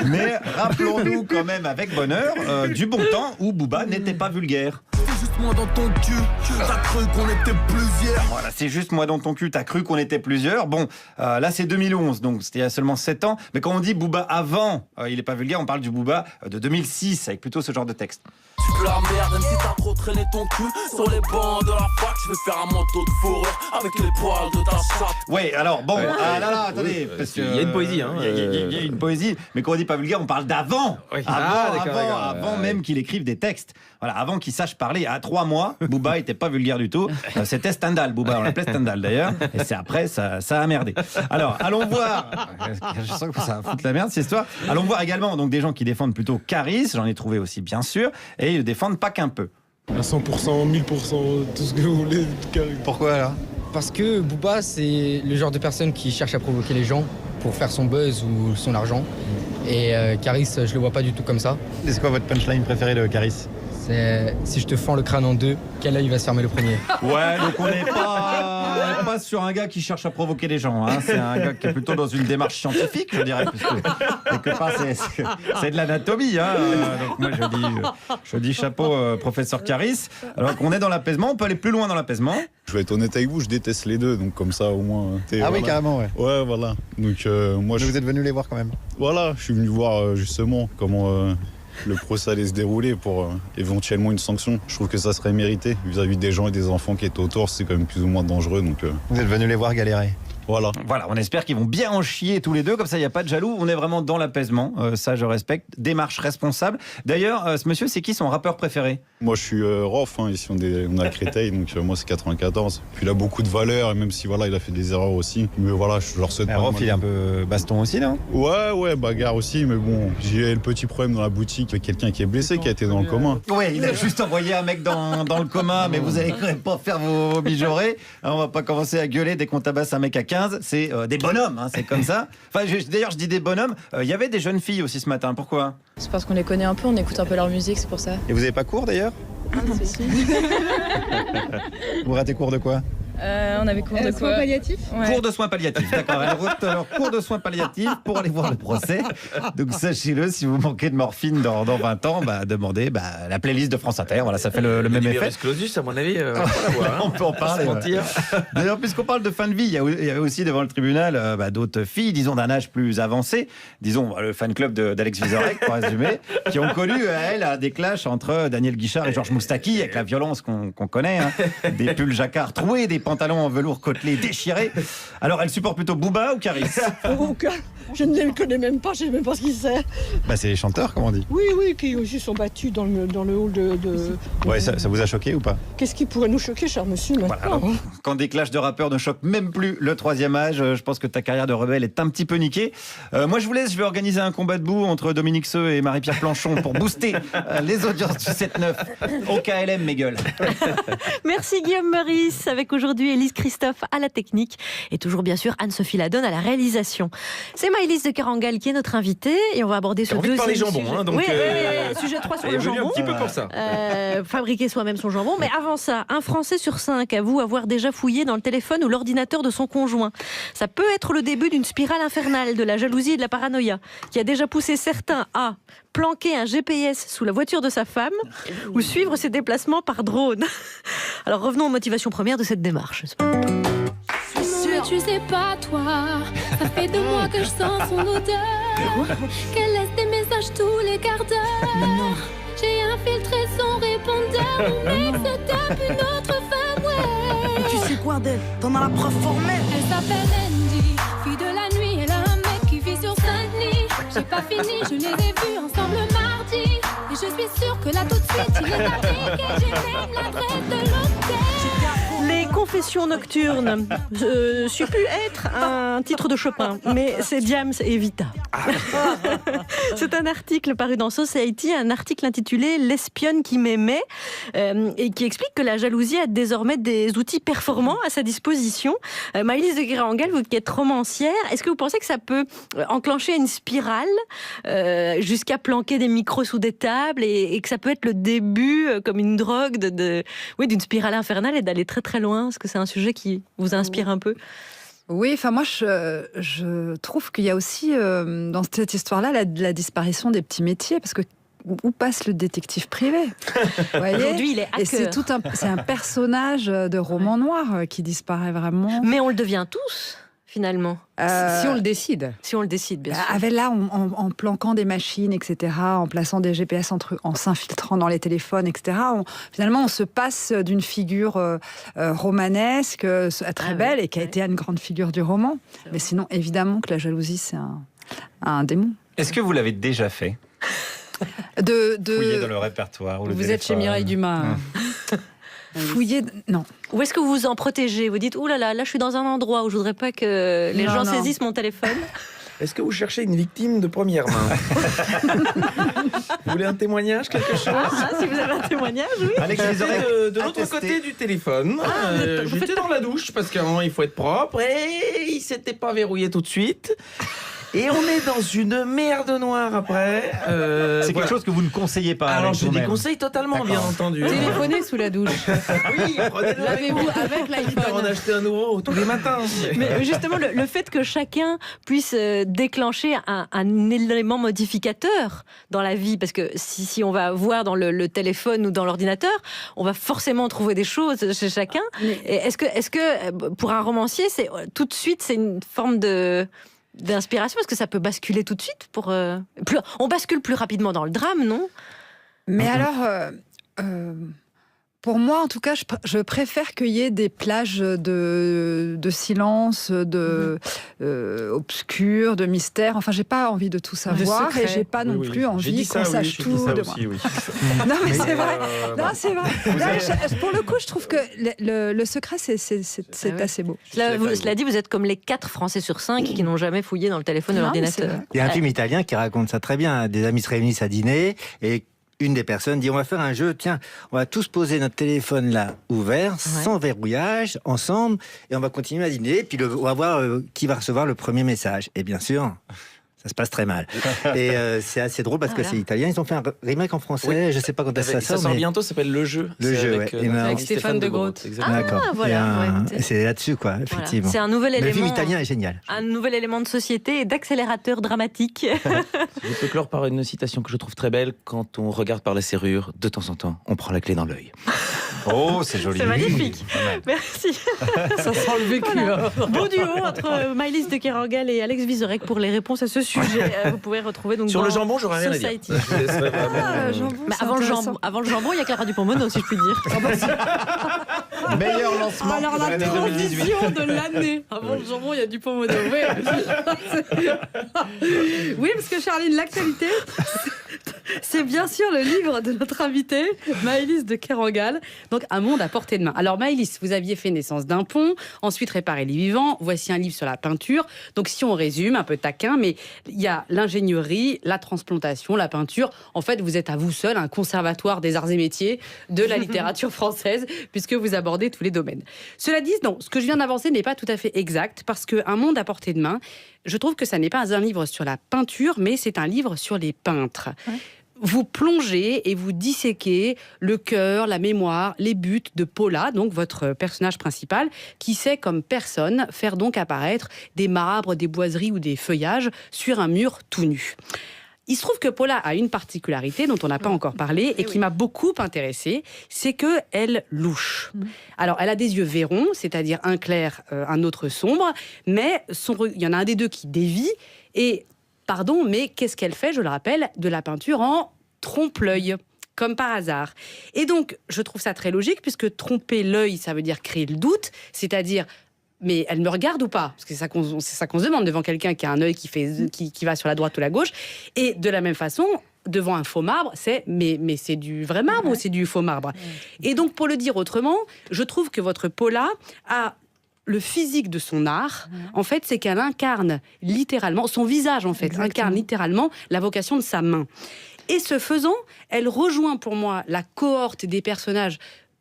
Mais rappelons-nous quand même avec bonheur du bon temps où Booba n'était pas vulgaire. Juste moi dans ton cul, t'as cru qu'on était plusieurs. Voilà, c'est juste moi dans ton cul, t'as cru qu'on était plusieurs. Bon, là c'est 2011, donc c'était il y a seulement 7 ans. Mais quand on dit Booba avant, il est pas vulgaire, on parle du Booba de 2006, avec plutôt ce genre de texte. Tu peux la merde, même si t'as trop traîné ton cul sur les bancs de la fac, je vais faire un manteau de fourrure avec les poils de ta chatte. Ouais, alors bon, attendez, parce que il y a une poésie, il y a une poésie, mais quand on dit pas vulgaire, on parle d'avant. Oui. Avant même qu'il écrive des textes. Voilà, avant qu'il sache parler. À 3 mois, Booba était pas vulgaire du tout. C'était Stendhal, Booba, on l'appelait Stendhal d'ailleurs. Et c'est après, ça a merdé. Alors, allons voir. Je sens que ça va foutre la merde cette histoire. Allons voir également donc des gens qui défendent plutôt Caris. J'en ai trouvé aussi, bien sûr. Et ils le défendent pas qu'un peu. À 100%, 1000%, tout ce que vous voulez, Caris. Pourquoi là? Parce que Booba, c'est le genre de personne qui cherche à provoquer les gens pour faire son buzz ou son argent. Et Caris, je le vois pas du tout comme ça. C'est quoi votre punchline préférée de Caris? C'est si je te fends le crâne en deux, quel œil va se fermer le premier? Ouais, donc on n'est pas sur un gars qui cherche à provoquer les gens. C'est un gars qui est plutôt dans une démarche scientifique, je dirais, puisque quelque part c'est de l'anatomie. Donc moi je dis chapeau professeur Caris. Alors qu'on est dans l'apaisement, on peut aller plus loin dans l'apaisement. Je vais être honnête avec vous, je déteste les deux, donc comme ça au moins. Oui, carrément, ouais. Ouais, voilà. Donc moi. Vous êtes venu les voir quand même. Voilà, je suis venu voir justement comment. Le procès allait se dérouler pour éventuellement une sanction. Je trouve que ça serait mérité vis-à-vis des gens et des enfants qui étaient autour. C'est quand même plus ou moins dangereux. Donc, Vous êtes venu les voir galérer. Voilà, on espère qu'ils vont bien en chier tous les deux, comme ça il n'y a pas de jaloux, on est vraiment dans l'apaisement, ça je respecte, démarche responsable. D'ailleurs, ce monsieur, c'est qui son rappeur préféré? Moi je suis Rof, ici on est à Créteil, donc moi c'est 94. Puis il a beaucoup de valeurs, et même si voilà, il a fait des erreurs aussi, mais voilà, je leur souhaite pas. Rof, il est un peu baston aussi, non? Ouais, bagarre aussi, mais bon, j'ai le petit problème dans la boutique, avec quelqu'un qui est blessé, qui a été dans le coma. Ouais, il a juste envoyé un mec dans le coma, mais vous allez quand même pas faire vos mijaurées. On va pas commencer à gueuler dès qu'on tabasse un mec à 15, c'est des bonhommes, c'est comme ça. Enfin, d'ailleurs, je dis des bonhommes. Il y avait des jeunes filles aussi ce matin. Pourquoi? C'est parce qu'on les connaît un peu, on écoute un peu leur musique, c'est pour ça. Et vous avez pas cours d'ailleurs? Si. Vous ratez cours de quoi? On avait cours de quoi? Soins palliatifs? Ouais. Cours de soins palliatifs, d'accord. Elle rote leur cours de soins palliatifs pour aller voir le procès. Donc sachez-le, si vous manquez de morphine dans 20 ans, demandez la playlist de France Inter. Voilà, ça fait le même effet. Clausus, à mon avis, on peut l'avoir. On peut en parler. D'ailleurs, puisqu'on parle de fin de vie, il y avait aussi devant le tribunal d'autres filles, disons d'un âge plus avancé, disons le fan club d'Alex Vizorek, pour résumer, qui ont connu, des clashs entre Daniel Guichard et Georges Moustaki, avec la violence qu'on connaît, des pulls jacquard troués, des pantalons en velours côtelé déchirés. Alors, elle supporte plutôt Booba ou Caris? Aucun. Je ne les connais même pas, je ne sais même pas ce qu'il c'est. C'est les chanteurs, comme on dit. Oui, qui aussi sont battus dans le hall de... Ouais, ça vous a choqué ou pas? Qu'est-ce qui pourrait nous choquer, cher monsieur, maintenant? Voilà, quand des clashs de rappeurs ne choquent même plus le 3e âge, je pense que ta carrière de rebelle est un petit peu niquée. Moi, je vous laisse, je vais organiser un combat de boue entre Dominique Seux et Marie-Pierre Planchon pour booster les audiences du 7-9 au KLM, mes gueules. Merci Guillaume Meurice, avec aujourd'hui aujourd'hui, Élise Christophe à la technique et toujours bien sûr Anne-Sophie Ladonne à la réalisation. C'est Maëlys de Kerangal qui est notre invitée et on va aborder ce deuxième parler jambon, sujet. Hein, donc oui, sujet 3 sur le jambon. Un petit peu pour ça. Fabriquer soi-même son jambon. Mais avant ça, un Français sur 5 avoue avoir déjà fouillé dans le téléphone ou l'ordinateur de son conjoint. Ça peut être le début d'une spirale infernale de la jalousie et de la paranoïa qui a déjà poussé certains à planquer un GPS sous la voiture de sa femme ou suivre ses déplacements par drone. Alors revenons aux motivations premières de cette démarche. Mais tu sais pas toi, ça fait 2 mois que je sens son odeur, qu'elle laisse des messages tous les quarts d'heure. J'ai infiltré son répondeur, mon mec se tape une autre femme, ouais. Tu sais quoi d'elle? T'en as la preuve formelle. Elle s'appelle Andy, fille de la nuit, elle a un mec qui vit sur Saint-Denis. J'ai pas fini, je les ai vus ensemble mardi. Et je suis sûre que là tout de suite il est avec et j'ai même l'adresse de l'hôtel. Les confessions nocturnes su pu être un titre de Chopin, mais c'est Diams et Vita. C'est un article paru dans Society, un article intitulé « L'espionne qui m'aimait » et qui explique que la jalousie a désormais des outils performants à sa disposition. Maëlys de Kerangal, vous qui êtes romancière, est-ce que vous pensez que ça peut enclencher une spirale jusqu'à planquer des micros sous des tables et que ça peut être le début, comme une drogue, d'une spirale infernale et d'aller très très loin? Est-ce que c'est un sujet qui vous inspire un peu? Oui, enfin moi je trouve qu'il y a aussi dans cette histoire-là la disparition des petits métiers, parce que où passe le détective privé? Vous voyez, aujourd'hui, il est hacker. Et c'est un personnage de roman noir qui disparaît vraiment. Mais on le devient tous. Finalement. Si on le décide. Si on le décide, bien sûr. Avec là, en planquant des machines, etc., en plaçant des GPS en s'infiltrant dans les téléphones, etc., finalement, on se passe d'une figure romanesque, très belle, et qui a été une grande figure du roman. Mais sinon, évidemment que la jalousie, c'est un démon. Est-ce que vous l'avez déjà fait? Fouiller dans le répertoire ou le Vous téléphone. êtes chez Mireille Dumas. Fouiller, non. Ou est-ce que vous vous en protégez? Vous dites, ouh là là, je suis dans un endroit où je voudrais pas que les gens saisissent mon téléphone. Est-ce que vous cherchez une victime de première main? Vous voulez un témoignage, quelque chose? Si vous avez un témoignage, oui. Alex, de l'autre côté du téléphone. J'étais dans la douche parce qu'il faut être propre et il s'était pas verrouillé tout de suite. Et on est dans une merde noire après. C'est quelque chose que vous ne conseillez pas. Alors je déconseille totalement, bien entendu. Téléphonez sous la douche. Oui, prenez-le Lavez-vous avec l'iPhone. On en acheter un nouveau tous les matins. Mais justement, le fait que chacun puisse déclencher un élément modificateur dans la vie, parce que si on va voir dans le téléphone ou dans l'ordinateur, on va forcément trouver des choses chez chacun. Est-ce que pour un romancier, tout de suite, c'est une forme d'inspiration, parce que ça peut basculer tout de suite on bascule plus rapidement dans le drame, non? Mais alors, pour moi, en tout cas, je préfère qu'il y ait des plages de silence, obscur, de mystère. Enfin, j'ai pas envie de tout savoir et j'ai pas non plus envie qu'on sache tout de moi. Non, mais c'est vrai. Non, c'est vrai. Pour le coup, je trouve que le secret, c'est assez beau. Cela dit, vous êtes comme les 4 Français sur 5 qui n'ont jamais fouillé dans le téléphone de l'ordinateur. Il y a un film italien qui raconte ça très bien. Des amis se réunissent à dîner et une des personnes dit, on va faire un jeu, tiens, on va tous poser notre téléphone là, ouvert, sans verrouillage, ensemble, et on va continuer à dîner, puis on va voir qui va recevoir le premier message. Et bien sûr, ça se passe très mal. Et c'est assez drôle parce que c'est italien, ils ont fait un remake en français, je ne sais pas quand ça sort. Ça sort bientôt, ça s'appelle Le Jeu. Le Jeu, avec, avec Stéphane de Groot. D'accord. Voilà. C'est là-dessus, quoi, effectivement. C'est un nouvel élément. Le film italien est génial. Un nouvel élément de société et d'accélérateur dramatique. Je peux clore par une citation que je trouve très belle. Quand on regarde par la serrure, de temps en temps, on prend la clé dans l'œil. Oh, c'est joli. C'est magnifique. Merci. Ça sent le vécu. Voilà. Bon duo entre Maëlys de Kerangal et Alex Vizorek pour les réponses à ce sujet. Vous pouvez retrouver donc sur le jambon, j'aurais rien à dire. Mais avant le jambon, il y a Clara Dupont-Moreau, si je puis dire. Meilleur lancement. Alors la transition de l'année. Avant le jambon, il y a Dupont-Moreau. Oui, parce que Charline, l'actualité, C'est bien sûr le livre de notre invitée, Maëlys de Kerangal. Donc, Un monde à portée de main. Alors, Maëlys, vous aviez fait naissance d'un pont, ensuite réparé les vivants. Voici un livre sur la peinture. Donc, si on résume, un peu taquin, mais il y a l'ingénierie, la transplantation, la peinture. En fait, vous êtes à vous seul un conservatoire des arts et métiers de la littérature française, puisque vous abordez tous les domaines. Cela dit, non, ce que je viens d'avancer n'est pas tout à fait exact, parce qu'un monde à portée de main, je trouve que ça n'est pas un livre sur la peinture, mais c'est un livre sur les peintres. Ouais. Vous plongez et vous disséquez le cœur, la mémoire, les buts de Paula, donc votre personnage principal, qui sait comme personne faire donc apparaître des marbres, des boiseries ou des feuillages sur un mur tout nu. Il se trouve que Paula a une particularité dont on n'a pas encore parlé et qui m'a beaucoup intéressée, c'est qu'elle louche. Alors, elle a des yeux vairons, c'est-à-dire un clair, un autre sombre, mais il y en a un des deux qui dévie. Et, pardon, mais qu'est-ce qu'elle fait, je le rappelle, de la peinture en trompe-l'œil, comme par hasard. Et donc, je trouve ça très logique, puisque tromper l'œil, ça veut dire créer le doute, c'est-à-dire... Mais elle me regarde ou pas? Parce que c'est ça qu'on se demande devant quelqu'un qui a un œil qui va sur la droite ou la gauche. Et de la même façon, devant un faux marbre, mais c'est du vrai marbre ou c'est du faux marbre? Et donc, pour le dire autrement, je trouve que votre Paula a le physique de son art. En fait, c'est qu'elle incarne littéralement, son visage en fait, incarne littéralement la vocation de sa main. Et ce faisant, elle rejoint pour moi la cohorte des personnages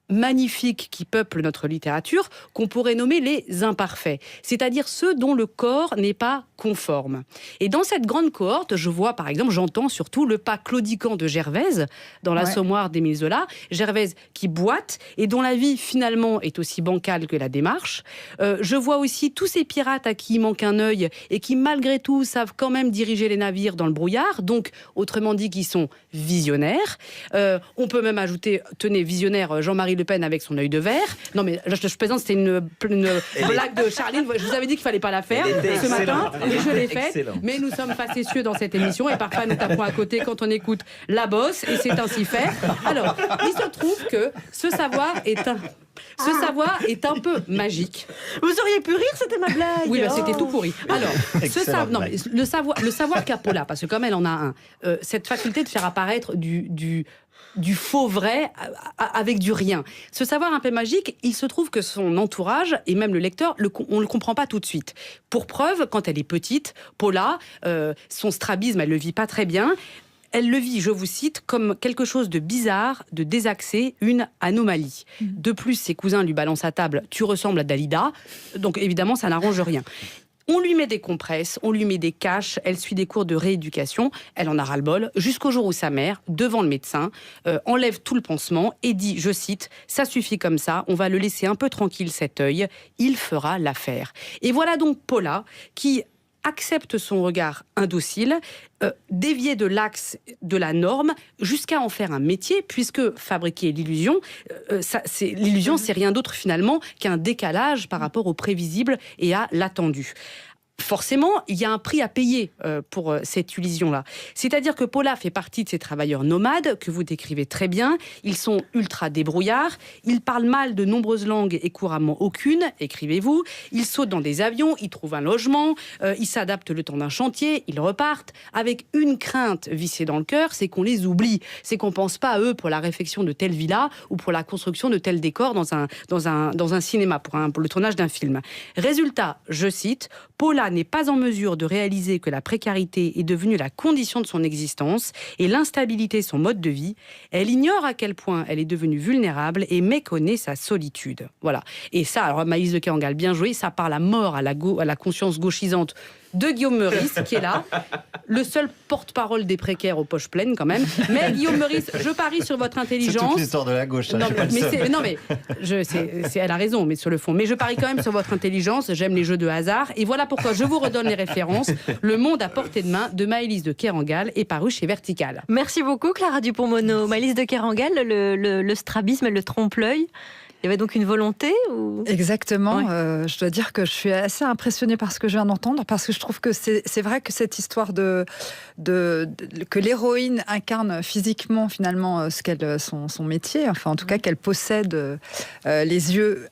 magnifiques qui peuplent notre littérature, qu'on pourrait nommer les imparfaits, c'est-à-dire ceux dont le corps n'est pas conforme. Et dans cette grande cohorte, je vois par exemple, j'entends surtout le pas claudiquant de Gervaise dans l'Assommoir d'Émile Zola, Gervaise qui boite et dont la vie finalement est aussi bancale que la démarche. Je vois aussi tous ces pirates à qui il manque un œil et qui malgré tout savent quand même diriger les navires dans le brouillard, donc autrement dit qui sont visionnaires. On peut même ajouter, tenez, visionnaire Jean-Marie Le Pen avec son œil de verre. Non mais je plaisante, c'était une blague de Charline. Je vous avais dit qu'il fallait pas la faire ce matin et je l'ai faite. Mais nous sommes facétieux dans cette émission et parfois nous tapons à côté quand on écoute La Bosse et c'est ainsi fait. Alors, il se trouve que ce savoir est un peu magique. Vous auriez pu rire, c'était ma blague. Oui, c'était tout pourri. Alors, le savoir qu'a Paula, parce que comme elle en a un, cette faculté de faire apparaître du faux vrai avec du rien. Ce savoir un peu magique, il se trouve que son entourage, et même le lecteur, on ne le comprend pas tout de suite. Pour preuve, quand elle est petite, Paula, son strabisme, elle ne le vit pas très bien. Elle le vit, je vous cite, comme quelque chose de bizarre, de désaxé, une anomalie. De plus, ses cousins lui balancent à table « Tu ressembles à Dalida ». Donc évidemment, ça n'arrange rien. On lui met des compresses, on lui met des caches, elle suit des cours de rééducation, elle en a ras-le-bol, jusqu'au jour où sa mère, devant le médecin, enlève tout le pansement et dit, je cite, « Ça suffit comme ça, on va le laisser un peu tranquille cet œil, il fera l'affaire ». Et voilà donc Paula qui accepte son regard indocile, dévié de l'axe de la norme, jusqu'à en faire un métier, puisque fabriquer l'illusion, l'illusion, c'est rien d'autre finalement qu'un décalage par rapport au prévisible et à l'attendu. Forcément, il y a un prix à payer pour cette illusion-là. C'est-à-dire que Paula fait partie de ces travailleurs nomades que vous décrivez très bien. Ils sont ultra débrouillards, ils parlent mal de nombreuses langues et couramment aucune, écrivez-vous. Ils sautent dans des avions, ils trouvent un logement, ils s'adaptent le temps d'un chantier, ils repartent avec une crainte vissée dans le cœur, c'est qu'on les oublie. C'est qu'on ne pense pas à eux pour la réfection de telle villa ou pour la construction de tel décor dans un cinéma, pour le tournage d'un film. Résultat, je cite, Paula n'est pas en mesure de réaliser que la précarité est devenue la condition de son existence et l'instabilité son mode de vie. Elle ignore à quel point elle est devenue vulnérable et méconnaît sa solitude. Voilà. Et ça, alors Maëlys de Kerangal, bien joué, ça parle à mort à la conscience gauchisante de Guillaume Meurice, qui est là, le seul porte-parole des précaires aux poches pleines quand même. Mais Guillaume Meurice, je parie sur votre intelligence. C'est toute l'histoire de la gauche. Elle a raison, mais sur le fond. Mais je parie quand même sur votre intelligence. J'aime les jeux de hasard. Et voilà pourquoi je vous redonne les références. Le monde à portée de main de Maëlys de Kerangal est paru chez Vertical. Merci beaucoup, Clara Dupont-Mono. Maëlys de Kerangal, le strabisme et le trompe-l'œil. Il y avait donc une volonté ou... Exactement. Ouais. Je dois dire que je suis assez impressionnée par ce que je viens d'entendre, parce que je trouve que c'est vrai que cette histoire que l'héroïne incarne physiquement finalement son métier, enfin en tout cas qu'elle possède les yeux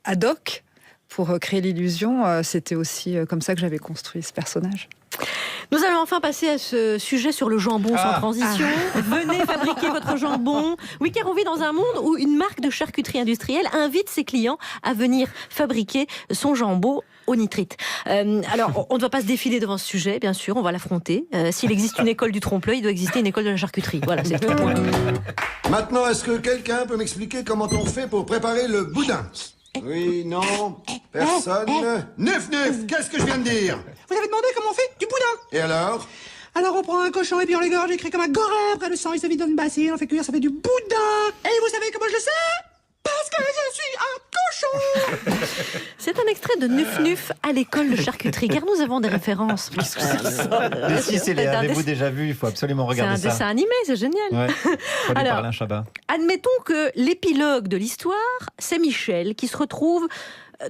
ad hoc pour créer l'illusion, c'était aussi comme ça que j'avais construit ce personnage. Nous allons enfin passer à ce sujet sur le jambon sans transition. Venez fabriquer votre jambon. Oui, car on vit dans un monde où une marque de charcuterie industrielle invite ses clients à venir fabriquer son jambon au nitrite. Alors, on ne va pas se défiler devant ce sujet, bien sûr, on va l'affronter. S'il existe une école du trompe-l'œil, il doit exister une école de la charcuterie. Voilà, c'est tout. Maintenant, est-ce que quelqu'un peut m'expliquer comment on fait pour préparer le boudin? Oui, non, personne. Neuf, qu'est-ce que je viens de dire? Vous avez demandé comment on fait du boudin. Et alors? Alors on prend un cochon et puis on l'égorge, écrit comme un goret, après le sang il se vide dans une bassine, on fait cuire, ça fait du boudin. Et vous savez comment je le sais? Parce que je suis un cochon. C'est un extrait de Nuf Nuf à l'école de charcuterie, car nous avons des références. Mais si, c'est les avez-vous déjà vu? Il faut absolument regarder ça. C'est un dessin animé, c'est génial. Ouais. Produit Alors, par Alain Chabat. Admettons que l'épilogue de l'histoire, c'est Michel qui se retrouve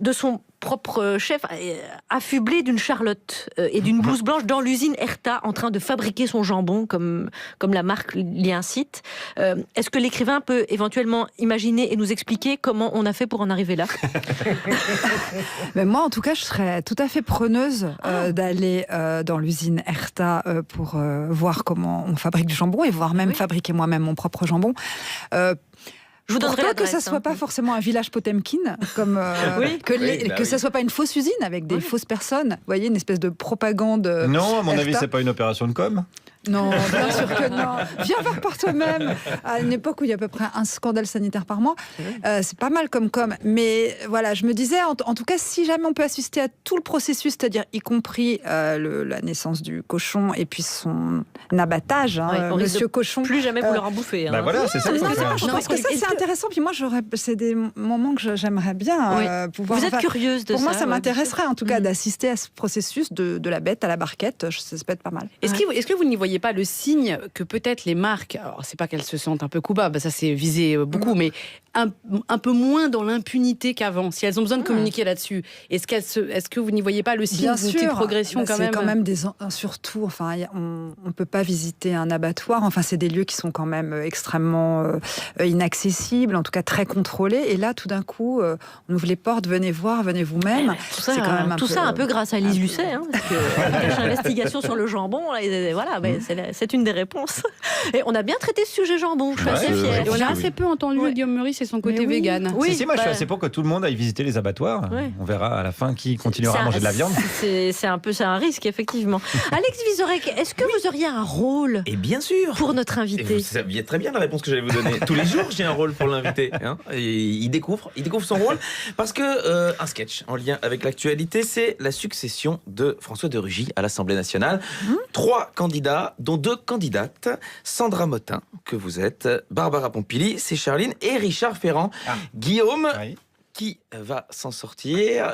de son propre chef affublé d'une charlotte et d'une blouse blanche dans l'usine Herta en train de fabriquer son jambon comme la marque l'y incite. Est-ce que l'écrivain peut éventuellement imaginer et nous expliquer comment on a fait pour en arriver là? Mais moi, en tout cas, je serais tout à fait preneuse d'aller dans l'usine Herta pour voir comment on fabrique du jambon et voir même fabriquer moi-même mon propre jambon. Je vous donnerai que ça soit pas forcément un village Potemkin, comme que ça soit pas une fausse usine avec des fausses personnes. Vous voyez, une espèce de propagande. Non, à mon avis, Herta. c'est pas une opération de com. Non, bien sûr que non. Viens voir par toi-même. À une époque où il y a à peu près un scandale sanitaire par mois, c'est pas mal comme com. Mais voilà, je me disais, en tout cas, si jamais on peut assister à tout le processus, c'est-à-dire y compris la naissance du cochon et puis son abattage, Monsieur Cochon. Plus jamais vouloir en bouffer. Bah voilà, c'est ça. Je pense que ça c'est intéressant. Puis moi, c'est des moments que j'aimerais bien pouvoir. Vous êtes curieuse de ça? Pour moi, ça m'intéresserait en tout cas d'assister à ce processus de la bête à la barquette. Ça peut être pas mal. Est-ce que vous n'y voyez pas le signe que peut-être les marques, alors c'est pas qu'elles se sentent un peu coupables, ça c'est visé beaucoup, mais un peu moins dans l'impunité qu'avant, si elles ont besoin de communiquer là-dessus, est-ce que vous n'y voyez pas le signe d'une petite progression quand même? C'est quand même surtout, enfin, on peut pas visiter un abattoir, enfin c'est des lieux qui sont quand même extrêmement inaccessibles, en tout cas très contrôlés, et là tout d'un coup on ouvre les portes, venez voir, venez vous-même. Tout ça, un peu grâce à Lise Lucet, parce que l'investigation sur le jambon, voilà, c'est une des réponses. Et on a bien traité ce sujet jambon, je suis assez fière. Et on a assez peu entendu Guillaume Meurice et son côté vegan. Oui, moi je suis assez pour que tout le monde aille visiter les abattoirs. Oui. On verra à la fin qui continuera à manger de la viande. C'est un risque, effectivement. Alex Vizorek, est-ce que vous auriez un rôle? Et bien sûr. Pour notre invité. Et vous saviez très bien la réponse que j'allais vous donner. Tous les jours, j'ai un rôle pour l'invité. Et il découvre son rôle. Parce que un sketch en lien avec l'actualité, c'est la succession de François de Rugy à l'Assemblée nationale. 3 candidats, dont 2 candidates. Sandra Motin, que vous êtes, Barbara Pompili, c'est Charline, et Richard Ferrand. Guillaume, qui va s'en sortir?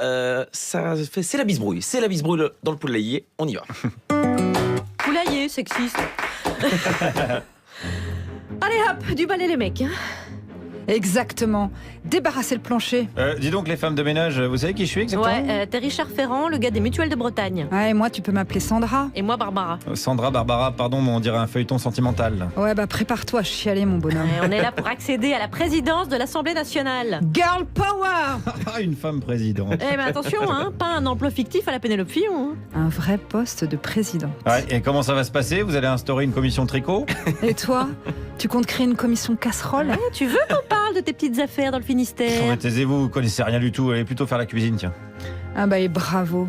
C'est la bisbrouille. C'est la bisbrouille dans le poulailler. On y va. Poulailler, sexiste. Allez hop, du balai les mecs. Exactement. Débarrasser le plancher. Dis donc, les femmes de ménage, vous savez qui je suis exactement? Ouais, t'es Richard Ferrand, le gars des Mutuelles de Bretagne. Ouais, et moi, tu peux m'appeler Sandra. Et moi, Barbara. Sandra, Barbara, pardon, mais on dirait un feuilleton sentimental. Ouais, prépare-toi à chialer, mon bonhomme. On est là pour accéder à la présidence de l'Assemblée nationale. Girl power. Une femme présidente. Mais attention, pas un emploi fictif à la Pénélope Fillon. Un vrai poste de président. Ouais, et comment ça va se passer? Vous allez instaurer une commission tricot? Et toi, tu comptes créer une commission casserole? Tu veux qu'on parle de tes petites affaires dans le Finistère? Taisez-vous, vous connaissez rien du tout. Allez plutôt faire la cuisine, tiens. Et bravo.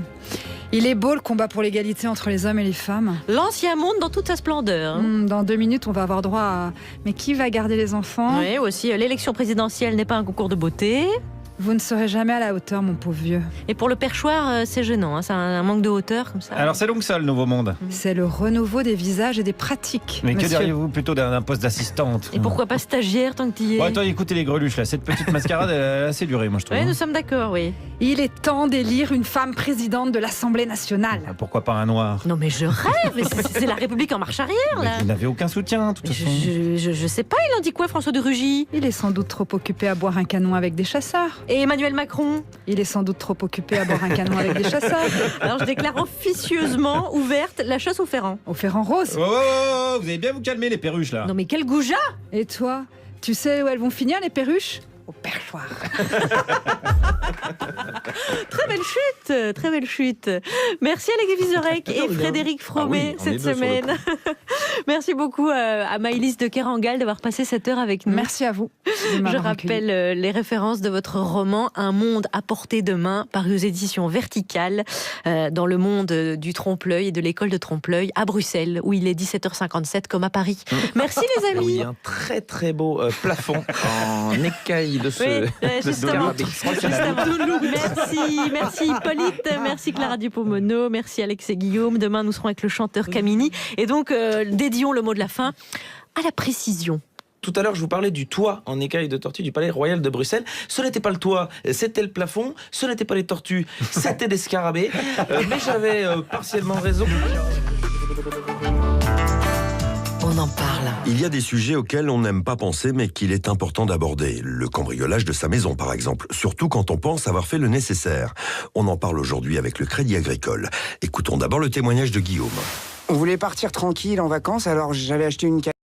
Il est beau le combat pour l'égalité entre les hommes et les femmes. L'ancien monde dans toute sa splendeur. Dans 2 minutes, on va avoir droit à... Mais qui va garder les enfants? Oui, aussi, l'élection présidentielle n'est pas un concours de beauté. Vous ne serez jamais à la hauteur, mon pauvre vieux. Et pour le perchoir, c'est gênant, c'est un manque de hauteur comme ça. Alors c'est donc ça le nouveau monde? C'est le renouveau des visages et des pratiques. Mais monsieur. Que diriez-vous plutôt d'un poste d'assistante? Et pourquoi pas stagiaire tant que t'y es? Ouais, toi, écoutez les greluches là, cette petite mascarade elle a assez duré, moi je trouve. Oui, nous sommes d'accord, oui. Il est temps d'élire une femme présidente de l'Assemblée nationale. Pourquoi pas un noir? Non mais je rêve, c'est la République en marche arrière là. Mais vous n'avez aucun soutien, de toute façon. Je sais pas, il en dit quoi François de Rugy? Il est sans doute trop occupé à boire un canon avec des chasseurs. Et Emmanuel Macron? Il est sans doute trop occupé à boire un canon avec des chasseurs. Alors je déclare officieusement ouverte la chasse au ferrand. Au ferrand rose. Oh, vous allez bien vous calmer les perruches là. Non mais quel goujat! Et toi, tu sais où elles vont finir les perruches? Au perchoir. Très belle chute, très belle chute. Merci Alex Vizorek et Frédéric Fromet cette semaine. Merci beaucoup à Maëlys de Kerangal d'avoir passé cette heure avec nous. Merci à vous. Je rappelle les références de votre roman Un monde à portée de main, paru aux éditions Verticales, dans le monde du trompe-l'œil et de l'école de trompe-l'œil à Bruxelles, où il est 17h57 comme à Paris. Merci les amis. Oui, un très très beau plafond en écaille de ce justement. scarabée. Merci Hippolyte, merci Clara Dupont-Mono, merci Alex et Guillaume. Demain nous serons avec le chanteur Camini. Et donc dédions le mot de la fin à la précision. Tout à l'heure, je vous parlais du toit en écaille de tortue du Palais Royal de Bruxelles. Ce n'était pas le toit, c'était le plafond. Ce n'était pas les tortues, c'était des scarabées. Mais j'avais partiellement raison. On en parle. Il y a des sujets auxquels on n'aime pas penser, mais qu'il est important d'aborder. Le cambriolage de sa maison, par exemple. Surtout quand on pense avoir fait le nécessaire. On en parle aujourd'hui avec le Crédit Agricole. Écoutons d'abord le témoignage de Guillaume. On voulait partir tranquille en vacances, alors j'avais acheté une